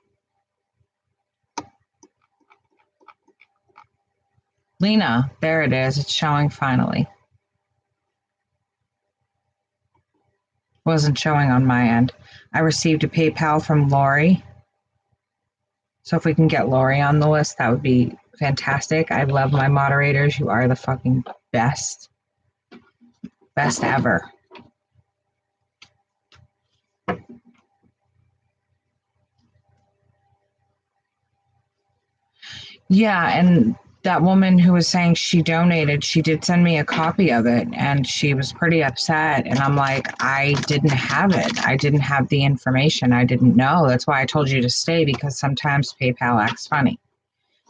Lena, there it is. It's showing finally. Wasn't showing on my end. I received a PayPal from Lori. So if we can get Lori on the list, that would be fantastic. I love my moderators. You are the fucking best. Best ever. Yeah, and that woman who was saying she donated, she did send me a copy of it, and she was pretty upset. And I'm like, I didn't have it. I didn't have the information. I didn't know. That's why I told you to stay, because sometimes PayPal acts funny,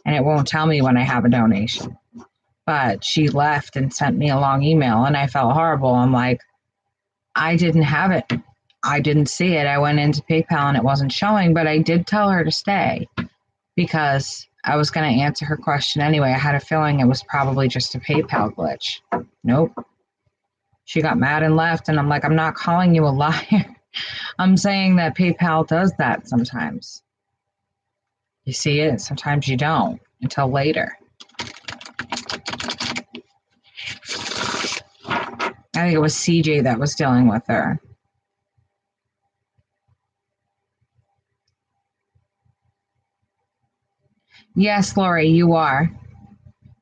and it won't tell me when I have a donation. But she left and sent me a long email, and I felt horrible. I'm like, I didn't have it. I didn't see it. I went into PayPal and it wasn't showing, but I did tell her to stay because I was going to answer her question anyway. I had a feeling it was probably just a PayPal glitch. Nope. She got mad and left, and I'm like, I'm not calling you a liar. I'm saying that PayPal does that sometimes. You see it, sometimes you don't until later. I think it was CJ that was dealing with her. Yes, Lori, you are.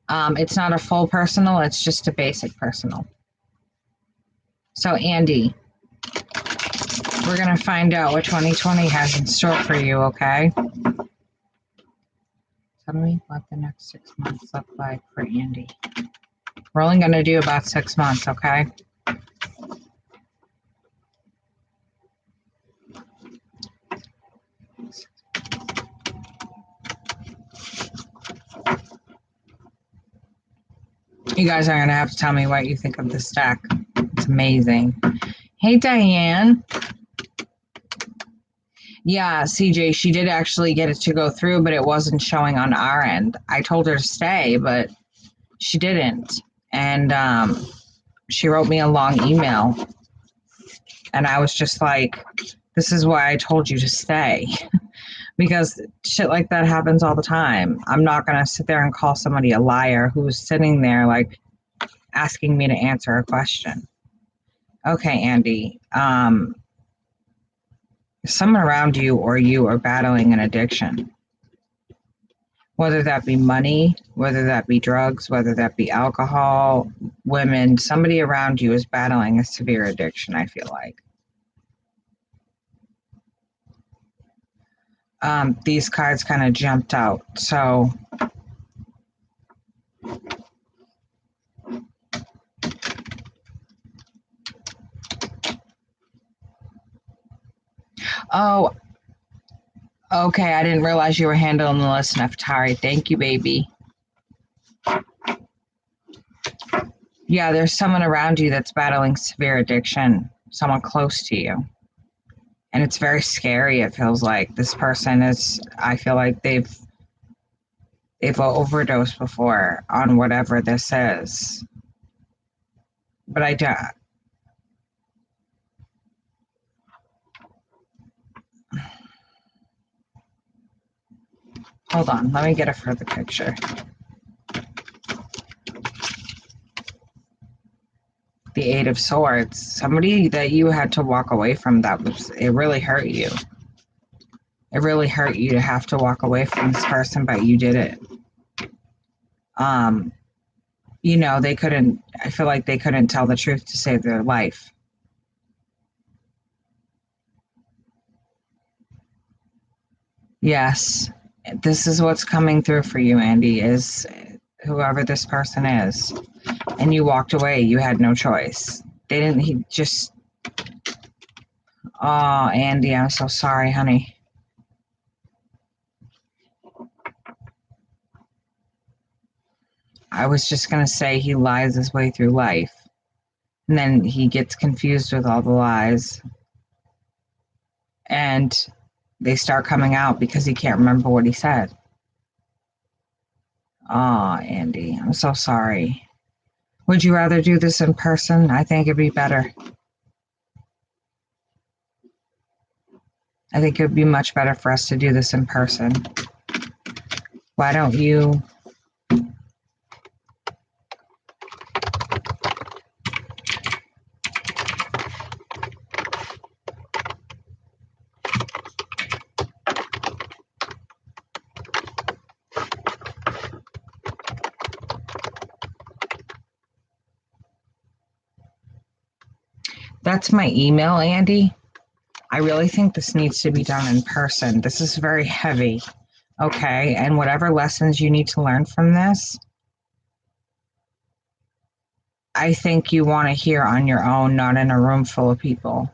It's not a full personal, it's just a basic personal. So, Andy, we're going to find out what 2020 has in store for you, okay? Tell me what the next 6 months look like for Andy. We're only going to do about 6 months, okay? You guys are going to have to tell me what you think of this deck. It's amazing. Hey, Diane. Yeah, CJ, she did actually get it to go through, but it wasn't showing on our end. I told her to stay, but she didn't. And she wrote me a long email. And I was just like, this is why I told you to stay. Because shit like that happens all the time. I'm not going to sit there and call somebody a liar who's sitting there like asking me to answer a question. Okay, Andy. Someone around you or you are battling an addiction. Whether that be money, whether that be drugs, whether that be alcohol, women, somebody around you is battling a severe addiction, I feel like. These cards kind of jumped out. So oh, okay. I didn't realize you were handling the list, Neftari. Thank you, baby. Yeah, there's someone around you that's battling severe addiction, someone close to you. And it's very scary. It feels like this person is, I feel like they've overdosed before on whatever this is. But I don't. Hold on, let me get a further picture. The Eight of Swords. Somebody that you had to walk away from, it really hurt you. It really hurt you to have to walk away from this person, but you did it. You know, I feel like they couldn't tell the truth to save their life. Yes, this is what's coming through for you, Andy, is whoever this person is. And you walked away. You had no choice. Oh, Andy, I'm so sorry, honey. I was just going to say he lies his way through life. And then he gets confused with all the lies. And they start coming out because he can't remember what he said. Oh, Andy, I'm so sorry. Would you rather do this in person? I think it'd be better. I think it would be much better for us to do this in person. Why don't you... That's my email, Andy. I really think this needs to be done in person. This is very heavy, okay? And whatever lessons you need to learn from this, I think you want to hear on your own, not in a room full of people.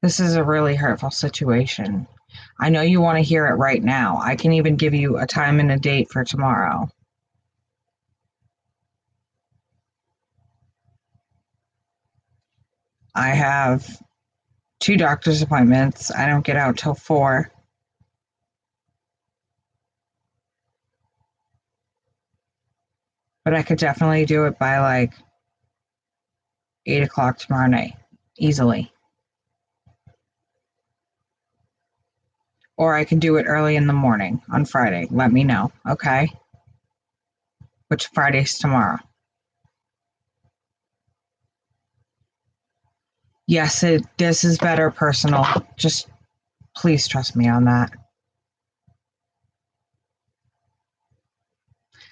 This is a really hurtful situation. I know you want to hear it right now. I can even give you a time and a date for tomorrow. I have 2 doctor's appointments. I don't get out till 4. But I could definitely do it by like 8 o'clock tomorrow night, easily. Or I can do it early in the morning on Friday. Let me know, okay? Which Friday's tomorrow. Yes, this is better personal. Just please trust me on that.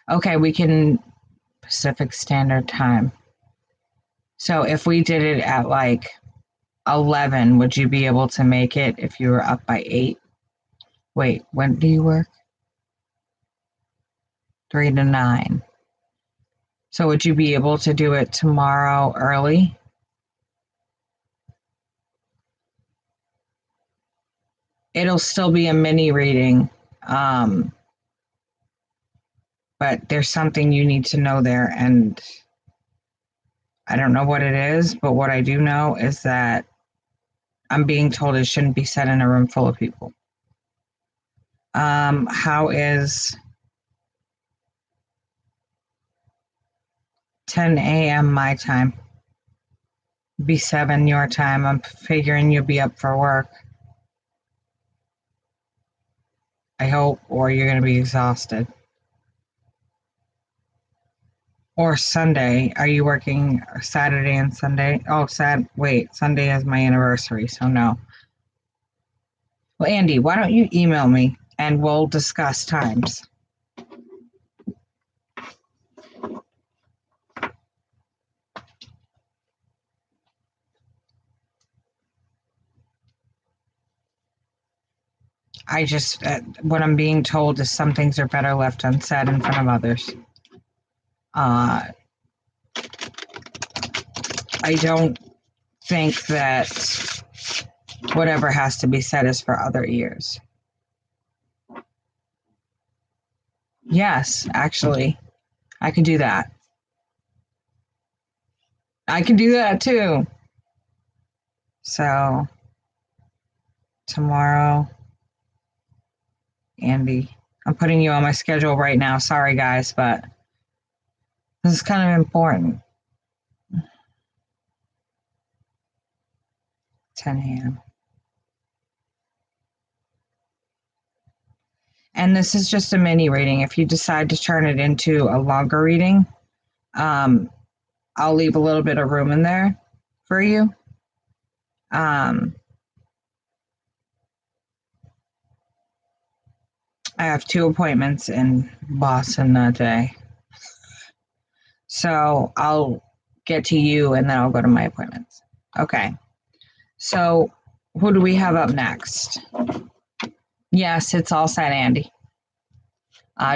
Okay, we can Pacific Standard Time. So if we did it at like 11, would you be able to make it if you were up by 8? Wait, when do you work? 3 to 9. So would you be able to do it tomorrow early? It'll still be a mini reading, but there's something you need to know there, and I don't know what it is, but what I do know is that I'm being told it shouldn't be said in a room full of people. How is 10 a.m. my time? Be 7 your time. I'm figuring you'll be up for work. I hope, or you're going to be exhausted. Or Sunday. Are you working Saturday and Sunday? Oh, wait, Sunday is my anniversary, so no. Well, Andy, why don't you email me and we'll discuss times. I just, what I'm being told is some things are better left unsaid in front of others. I don't think that whatever has to be said is for other ears. Yes, actually, I can do that. I can do that too. So, tomorrow, Andy, I'm putting you on my schedule right now. Sorry, guys, but this is kind of important. 10 a.m. And this is just a mini reading. If you decide to turn it into a longer reading, I'll leave a little bit of room in there for you. I have 2 appointments in Boston that day. So I'll get to you and then I'll go to my appointments. Okay. So who do we have up next? Yes, it's all set, Andy.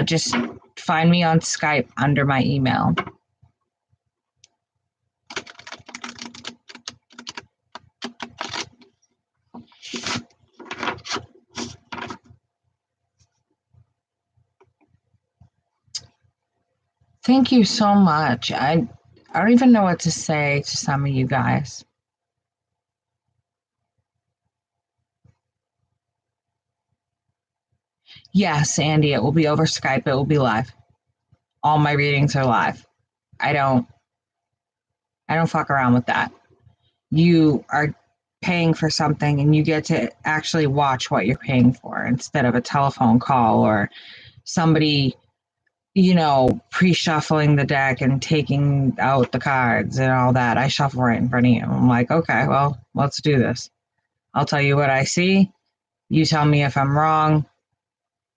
Just find me on Skype under my email. Thank you so much. I don't even know what to say to some of you guys. Yes, Andy, it will be over Skype. It will be live. All my readings are live. I don't fuck around with that. You are paying for something and you get to actually watch what you're paying for instead of a telephone call or somebody, pre-shuffling the deck and taking out the cards and all that. I shuffle right in front of you. I'm like, okay, well, let's do this. I'll tell you what I see. You tell me if I'm wrong.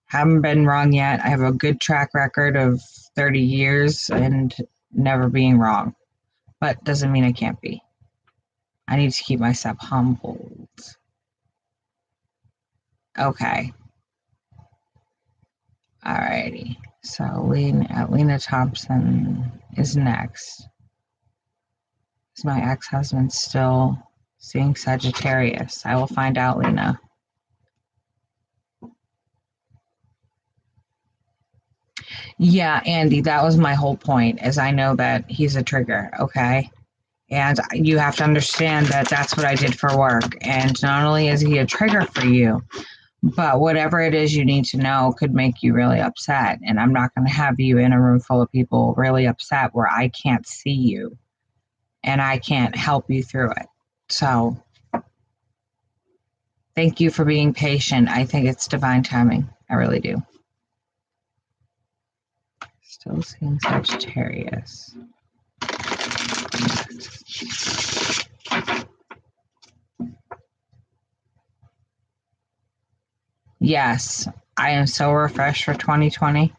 Haven't been wrong yet. I have a good track record of 30 years and never being wrong. But doesn't mean I can't be. I need to keep myself humbled. Okay. Alrighty. So Lena Thompson is next. Is my ex-husband still seeing Sagittarius? I will find out, Lena. Yeah, Andy, that was my whole point, is I know that he's a trigger, okay? And you have to understand that that's what I did for work. And not only is he a trigger for you, but whatever it is you need to know could make you really upset. And I'm not going to have you in a room full of people really upset where I can't see you and I can't help you through it. So thank you for being patient. I think it's divine timing. I really do. Still seeing Sagittarius. Yes, I am so refreshed for 2020.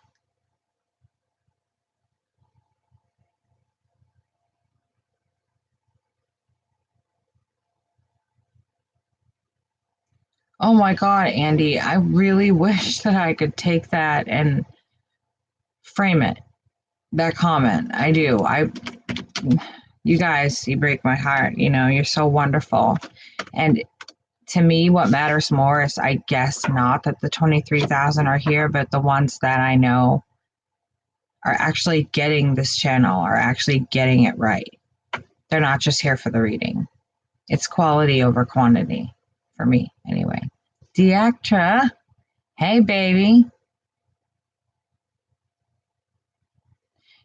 Oh my God, Andy, I really wish that I could take that and frame it, that comment. I do. You guys, you break my heart. You're so wonderful. And to me, what matters more is, I guess, not that the 23,000 are here, but the ones that I know are actually getting this channel, are actually getting it right. They're not just here for the reading. It's quality over quantity for me, anyway. Diactra, hey, baby.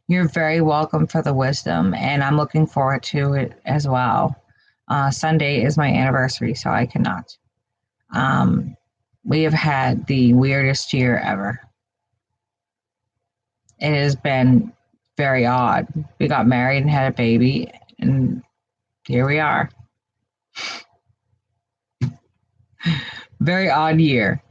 You're very welcome for the wisdom, and I'm looking forward to it as well. Sunday is my anniversary, so I cannot. We have had the weirdest year ever. It has been very odd. We got married and had a baby, and here we are. Very odd year.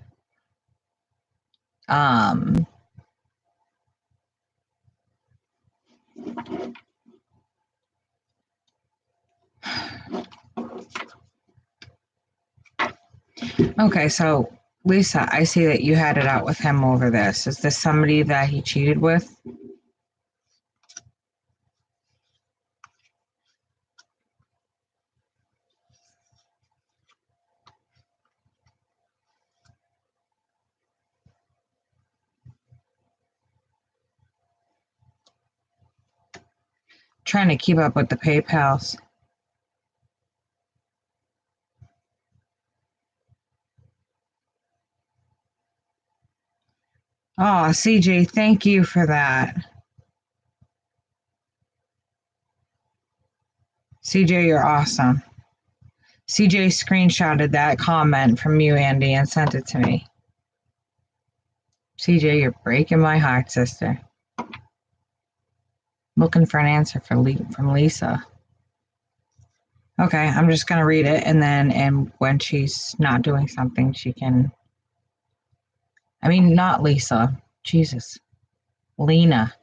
Okay, so Lisa, I see that you had it out with him over this. Is this somebody that he cheated with? Trying to keep up with the PayPals. Oh, CJ, thank you for that. CJ, you're awesome. CJ screenshotted that comment from you, Andy, and sent it to me. CJ, you're breaking my heart, sister. Looking for an answer from Lisa. Okay, I'm just going to read it, and when she's not doing something, she can... I mean, not Lisa. Jesus. Lena.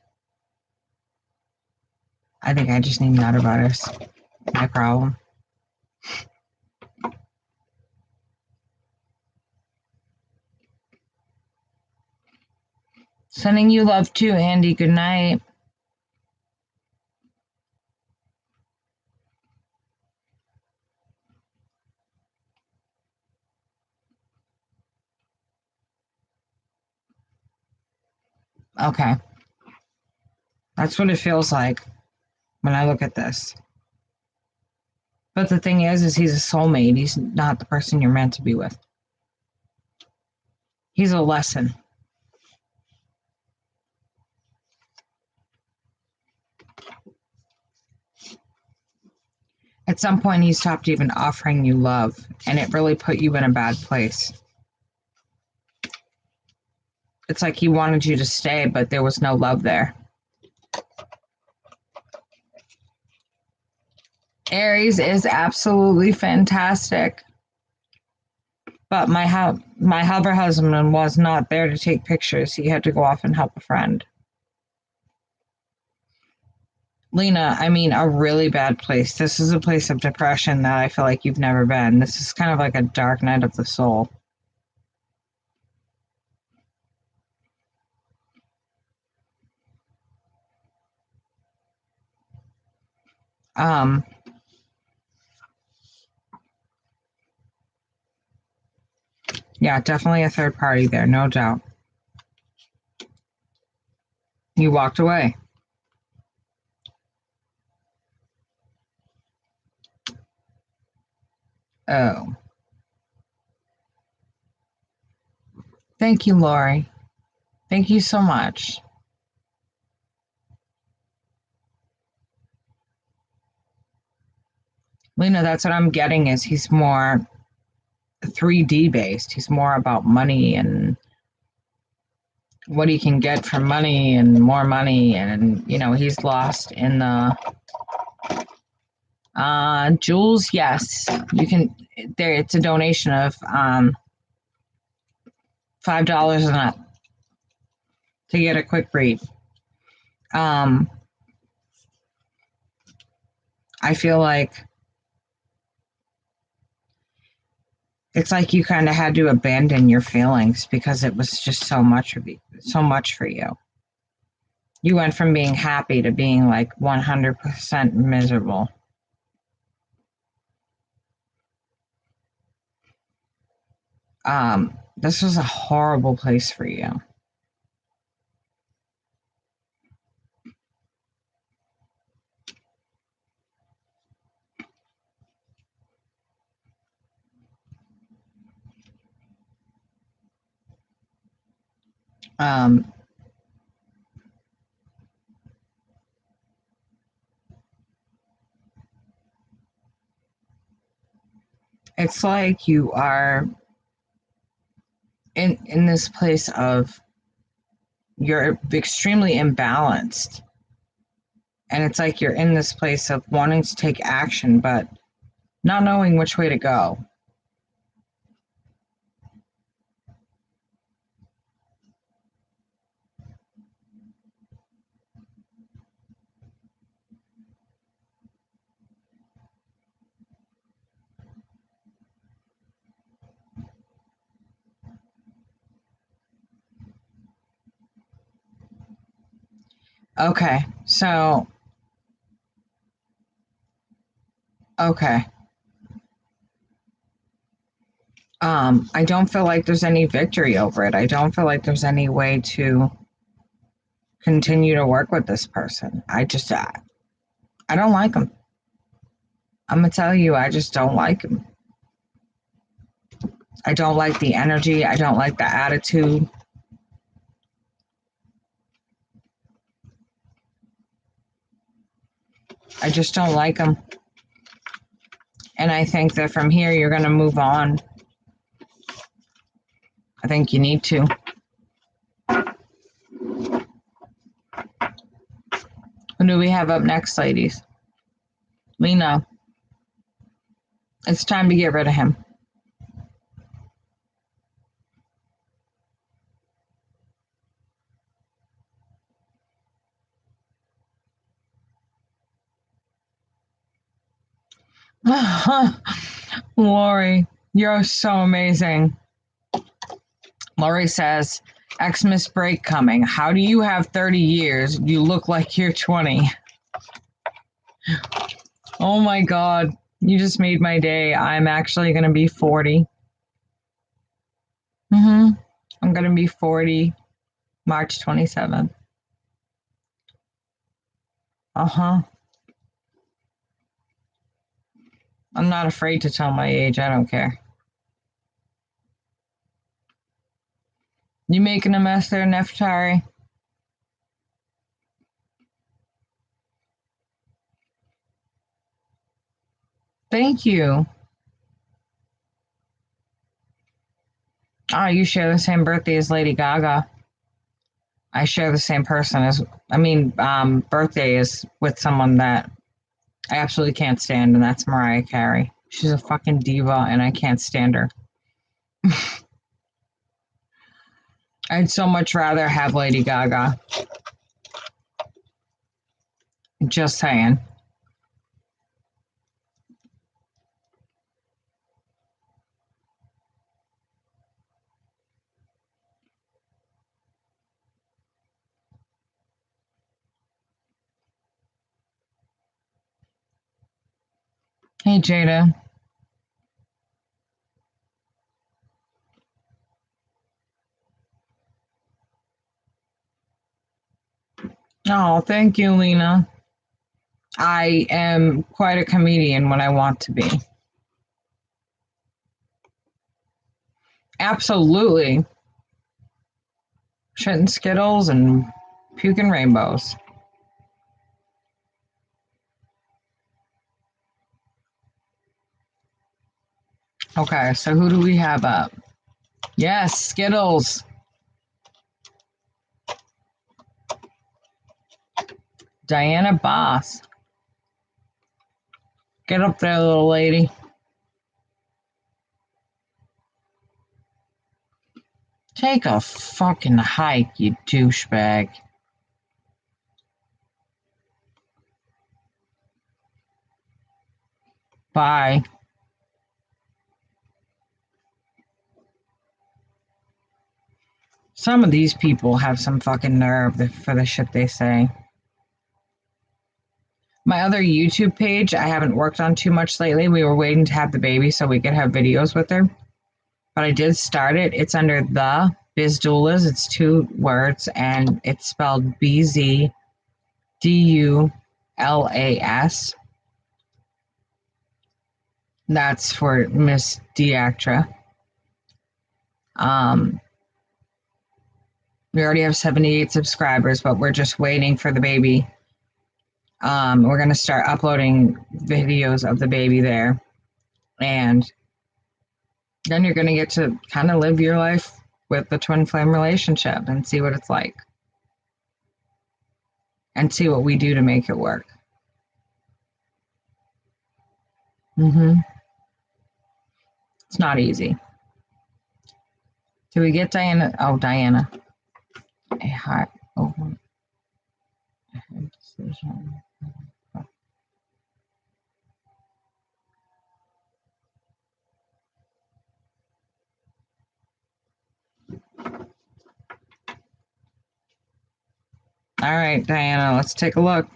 I think I just need nutter butters. My problem. Sending you love too, Andy. Good night. Okay. That's what it feels like when I look at this. But the thing is he's a soulmate. He's not the person you're meant to be with. He's a lesson. At some point, he stopped even offering you love, and it really put you in a bad place. It's like he wanted you to stay, but there was no love there. Aries is absolutely fantastic. But my hubby husband was not there to take pictures. He had to go off and help a friend. Lena, I mean, a really bad place. This is a place of depression that I feel like you've never been. This is kind of like a dark night of the soul. Yeah, definitely a third party there, no doubt. You walked away. Oh. Thank you, Lori. Thank you so much. Lena, that's what I'm getting is he's more 3D based. He's more about money and what he can get from money and more money. And, you know, he's lost in the Jules. Yes, you can there. It's a donation of $5 and up to get a quick read. I feel like it's like you kind of had to abandon your feelings because it was just so much for you. You went from being happy to being like 100% miserable. This was a horrible place for you. It's like you are in this place of you're extremely imbalanced. And it's like you're in this place of wanting to take action, but not knowing which way to go. Okay, so, okay. I don't feel like there's any victory over it. I don't feel like there's any way to continue to work with this person. I don't like him. I'm gonna tell you, I just don't like him. I don't like the energy. I don't like the attitude. I just don't like him. And I think that from here, you're going to move on. I think you need to. do we have up next, ladies? Lena. It's time to get rid of him. Lori, you're so amazing. Lori says, Xmas break coming. How do you have 30 years? You look like you're 20. Oh my God. You just made my day. I'm actually going to be 40. I'm going to be 40 March 27th. I'm not afraid to tell my age. I don't care. You making a mess there, Neftari? Thank you. Oh, you share the same birthday as Lady Gaga. I share the same person as, birthday is with someone that I absolutely can't stand, and that's Mariah Carey. She's a fucking diva, and I can't stand her. I'd so much rather have Lady Gaga. Just saying. Hey, Jada. Oh, thank you, Lena. I am quite a comedian when I want to be. Absolutely. Shitting Skittles and puking rainbows. Okay, so who do we have up? Yes, Skittles. Diana Boss. Get up there, little lady. Take a fucking hike, you douchebag. Bye. Some of these people have some fucking nerve for the shit they say. My other YouTube page, I haven't worked on too much lately. We were waiting to have the baby so we could have videos with her. But I did start it. It's under The Biz Doulas. It's 2 words, and it's spelled BZDULAS. That's for Miss Diactra. We already have 78 subscribers, but we're just waiting for the baby. We're going to start uploading videos of the baby there. And then you're going to get to kind of live your life with the twin flame relationship and see what it's like. And see what we do to make it work. It's not easy. Do we get Diana? Oh, Diana. A heart over her decision. All right, Diana, let's take a look.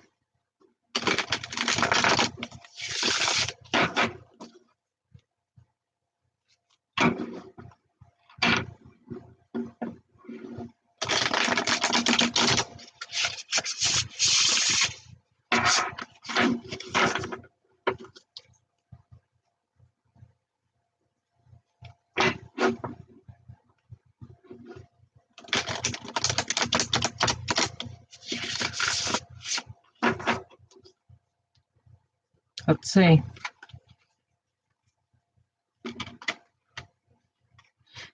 Let's see.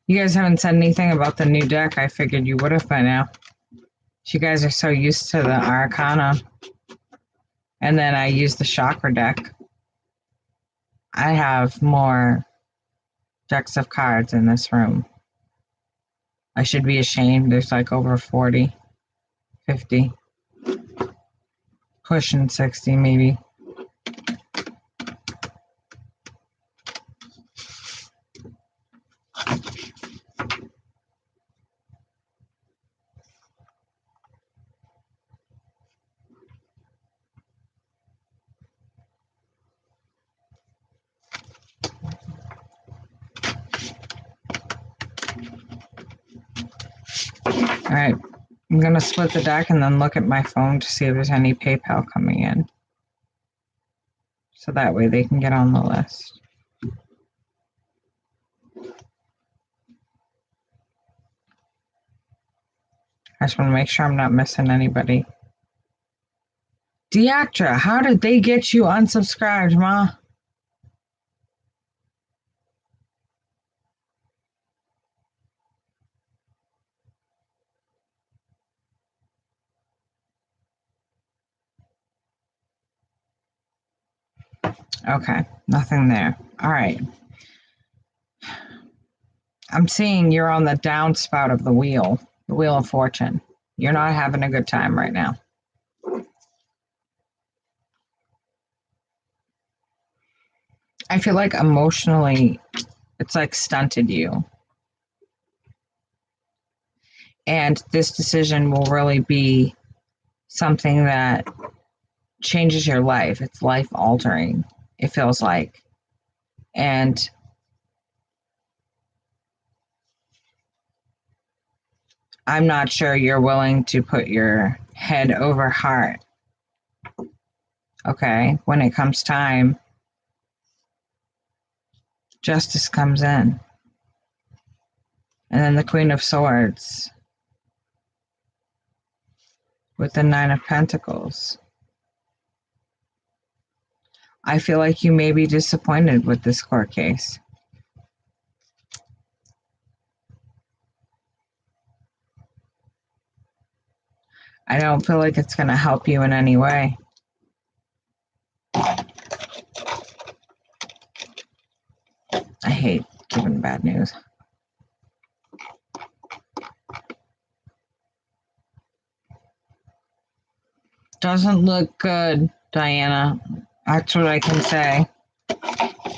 You guys haven't said anything about the new deck. I figured you would have by now. You guys are so used to the Arcana. And then I use the chakra deck. I have more decks of cards in this room. I should be ashamed. There's like over 40, 50, pushing 60 maybe. All right, I'm going to split the deck and then look at my phone to see if there's any PayPal coming in. So that way they can get on the list. I just want to make sure I'm not missing anybody. Diactra, how did they get you unsubscribed, Ma? Okay, nothing there. All right. I'm seeing you're on the downspout of the wheel of fortune. You're not having a good time right now. I feel like emotionally, it's like stunted you. And this decision will really be something that changes your life. It's life altering, it feels like. And I'm not sure you're willing to put your head over heart. Okay, when it comes time, justice comes in. And then the Queen of Swords with the Nine of Pentacles. I feel like you may be disappointed with this court case. I don't feel like it's going to help you in any way. I hate giving bad news. Doesn't look good, Diana. That's what I can say.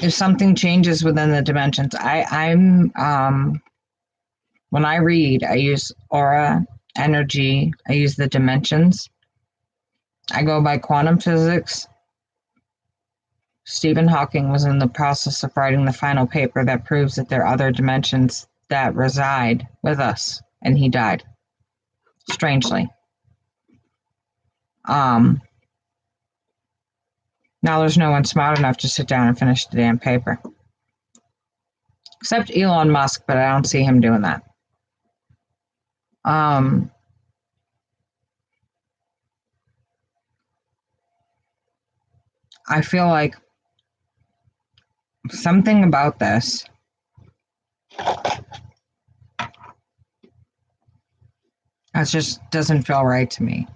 If something changes within the dimensions, I'm when I read, I use aura, energy, I use the dimensions. I go by quantum physics. Stephen Hawking was in the process of writing the final paper that proves that there are other dimensions that reside with us, and he died. Strangely. Now there's no one smart enough to sit down and finish the damn paper. Except Elon Musk, but I don't see him doing that. I feel like something about this that just doesn't feel right to me.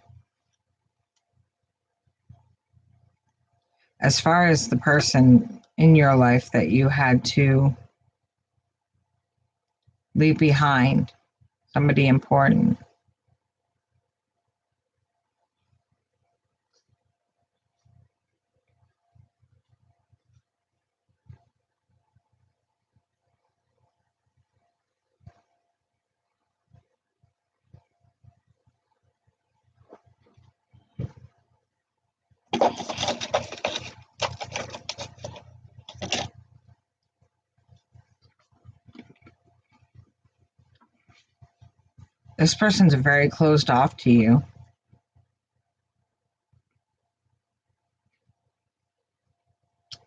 As far as the person in your life that you had to leave behind, somebody important. This person's very closed off to you.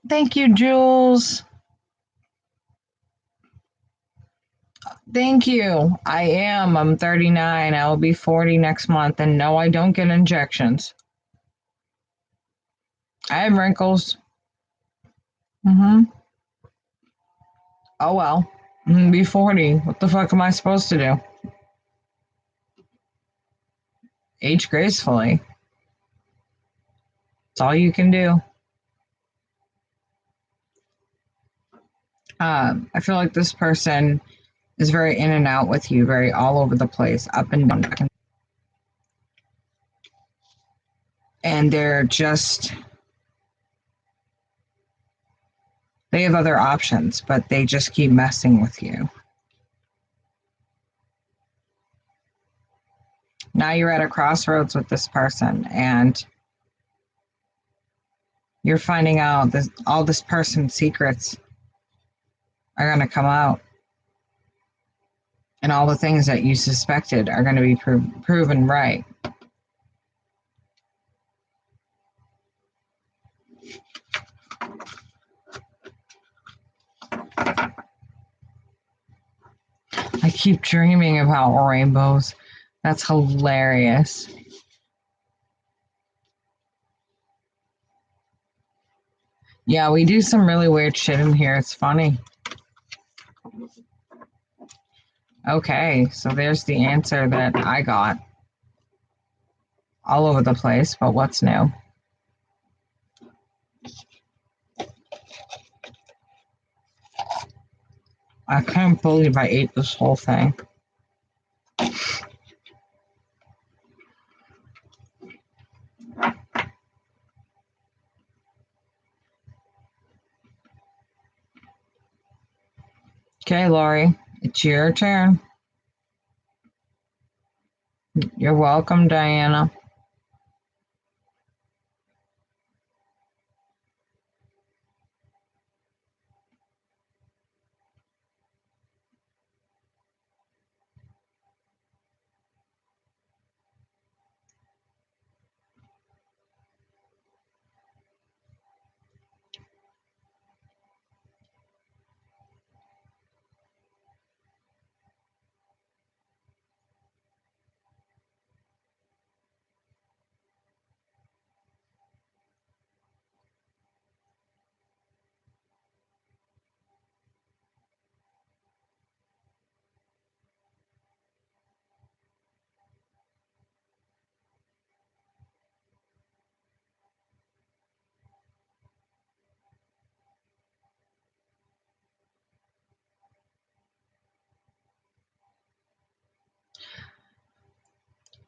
Thank you, Jules. Thank you. I am. I'm 39. I will be 40 next month. And no, I don't get injections. I have wrinkles. Oh, well. I'm going to be 40. What the fuck am I supposed to do? Age gracefully. It's all you can do. I feel like this person is very in and out with you, very all over the place, up and down. And they're just, they have other options, but they just keep messing with you. Now you're at a crossroads with this person, and you're finding out that all this person's secrets are going to come out. And all the things that you suspected are going to be proven right. I keep dreaming about rainbows. That's hilarious. Yeah, we do some really weird shit in here. It's funny. Okay, so there's the answer that I got. All over the place, but what's new? I can't believe I ate this whole thing. Okay, Lori, it's your turn. You're welcome, Diana.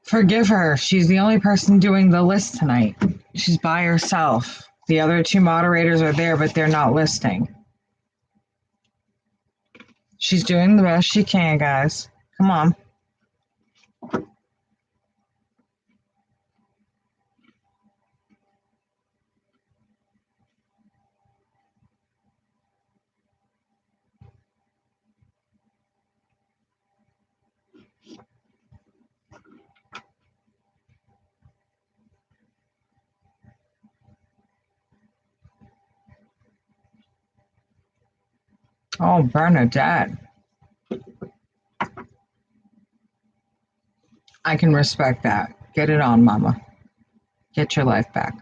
Forgive her. She's the only person doing the list tonight. She's by herself. The other two moderators are there, but they're not listing. She's doing the best she can, guys. Come on. Oh, Bernadette. I can respect that. Get it on, mama. Get your life back.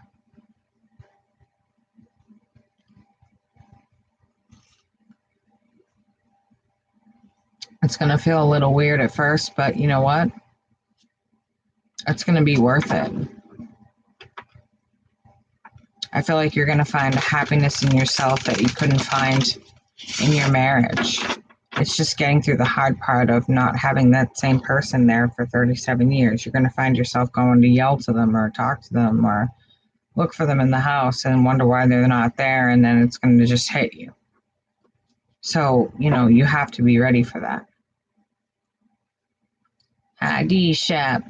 It's going to feel a little weird at first, but you know what? It's going to be worth it. I feel like you're going to find happiness in yourself that you couldn't find in your marriage. It's just getting through the hard part of not having that same person there for 37 years. You're going to find yourself going to yell to them or talk to them or look for them in the house and wonder why they're not there, and then it's going to just hit you. So, you have to be ready for that. Hi, D-Shep.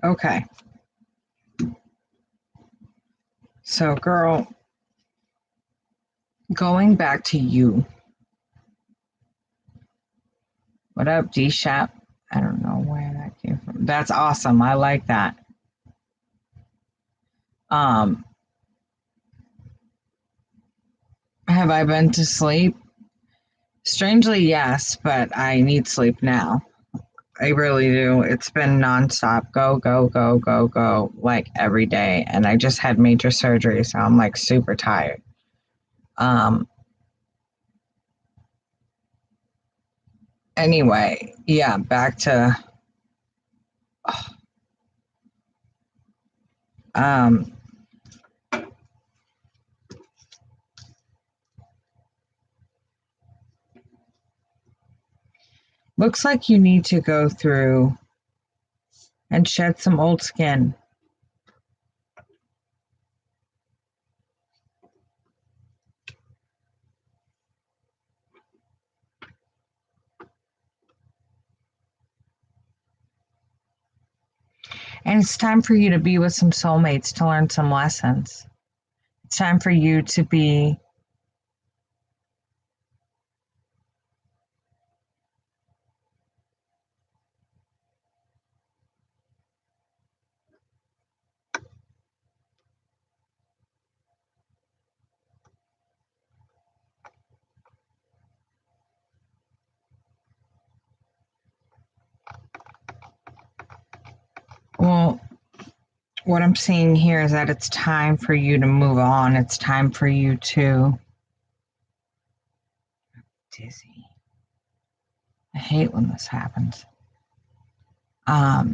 Okay. So, girl, going back to you. What up, D-Shap? I don't know where that came from. That's awesome. I like that. Have I been to sleep? Strangely, yes, but I need sleep now. I really do. It's been nonstop. Go, go, go, go, go, like every day. And I just had major surgery, so I'm like super tired. Anyway, yeah, back to looks like you need to go through and shed some old skin. And it's time for you to be with some soulmates to learn some lessons. It's time for you to be well, what I'm seeing here is that it's time for you to move on. It's time for you to dizzy. I hate when this happens. I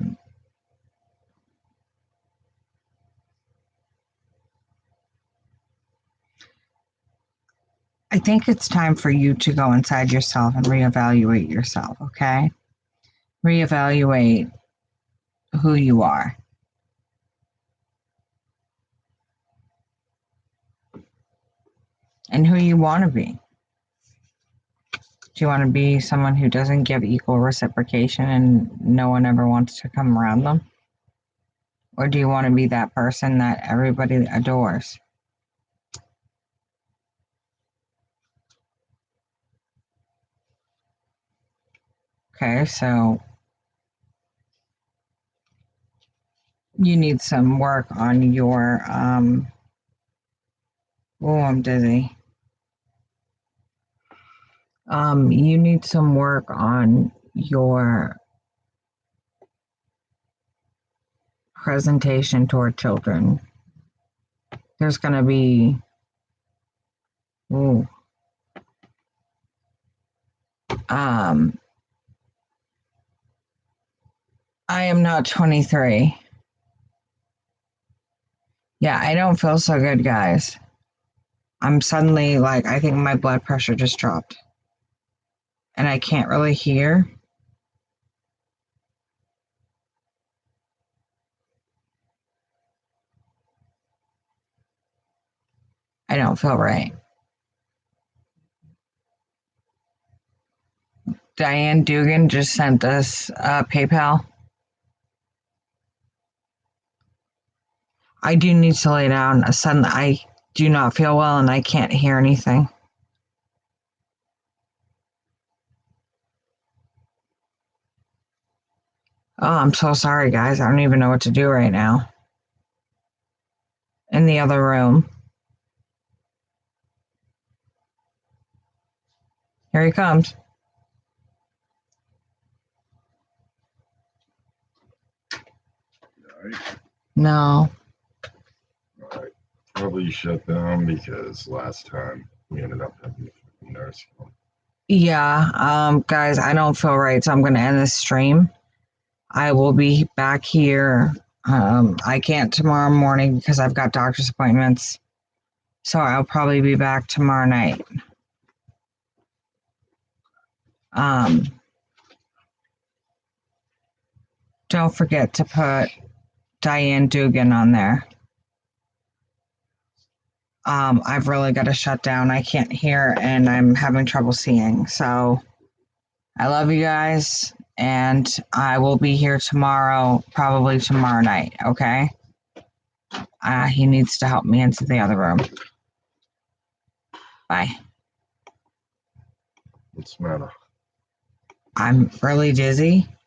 think it's time for you to go inside yourself and reevaluate yourself, okay? Reevaluate who you are. And who you want to be. Do you want to be someone who doesn't give equal reciprocation and no one ever wants to come around them? Or do you want to be that person that everybody adores? Okay, so you need some work on your, oh, I'm dizzy. You need some work on your presentation toward children. There's going to be, ooh, I am not 23. Yeah, I don't feel so good, guys. I'm suddenly like, I think my blood pressure just dropped. And I can't really hear. I don't feel right. Diane Dugan just sent us PayPal. I do need to lay down. Suddenly, I do not feel well and I can't hear anything. Oh, I'm so sorry, guys. I don't even know what to do right now. In the other room. Here he comes. Right. No. All right. Probably shut down because last time we ended up having a nursing home. Yeah, guys, I don't feel right, so I'm going to end this stream. I will be back here. I can't tomorrow morning because I've got doctor's appointments. So I'll probably be back tomorrow night. Don't forget to put Diane Dugan on there. I've really got to shut down. I can't hear and I'm having trouble seeing. So I love you guys and I will be here tomorrow, probably tomorrow night. Okay. He needs to help me into the other room. Bye. What's the matter? I'm really dizzy.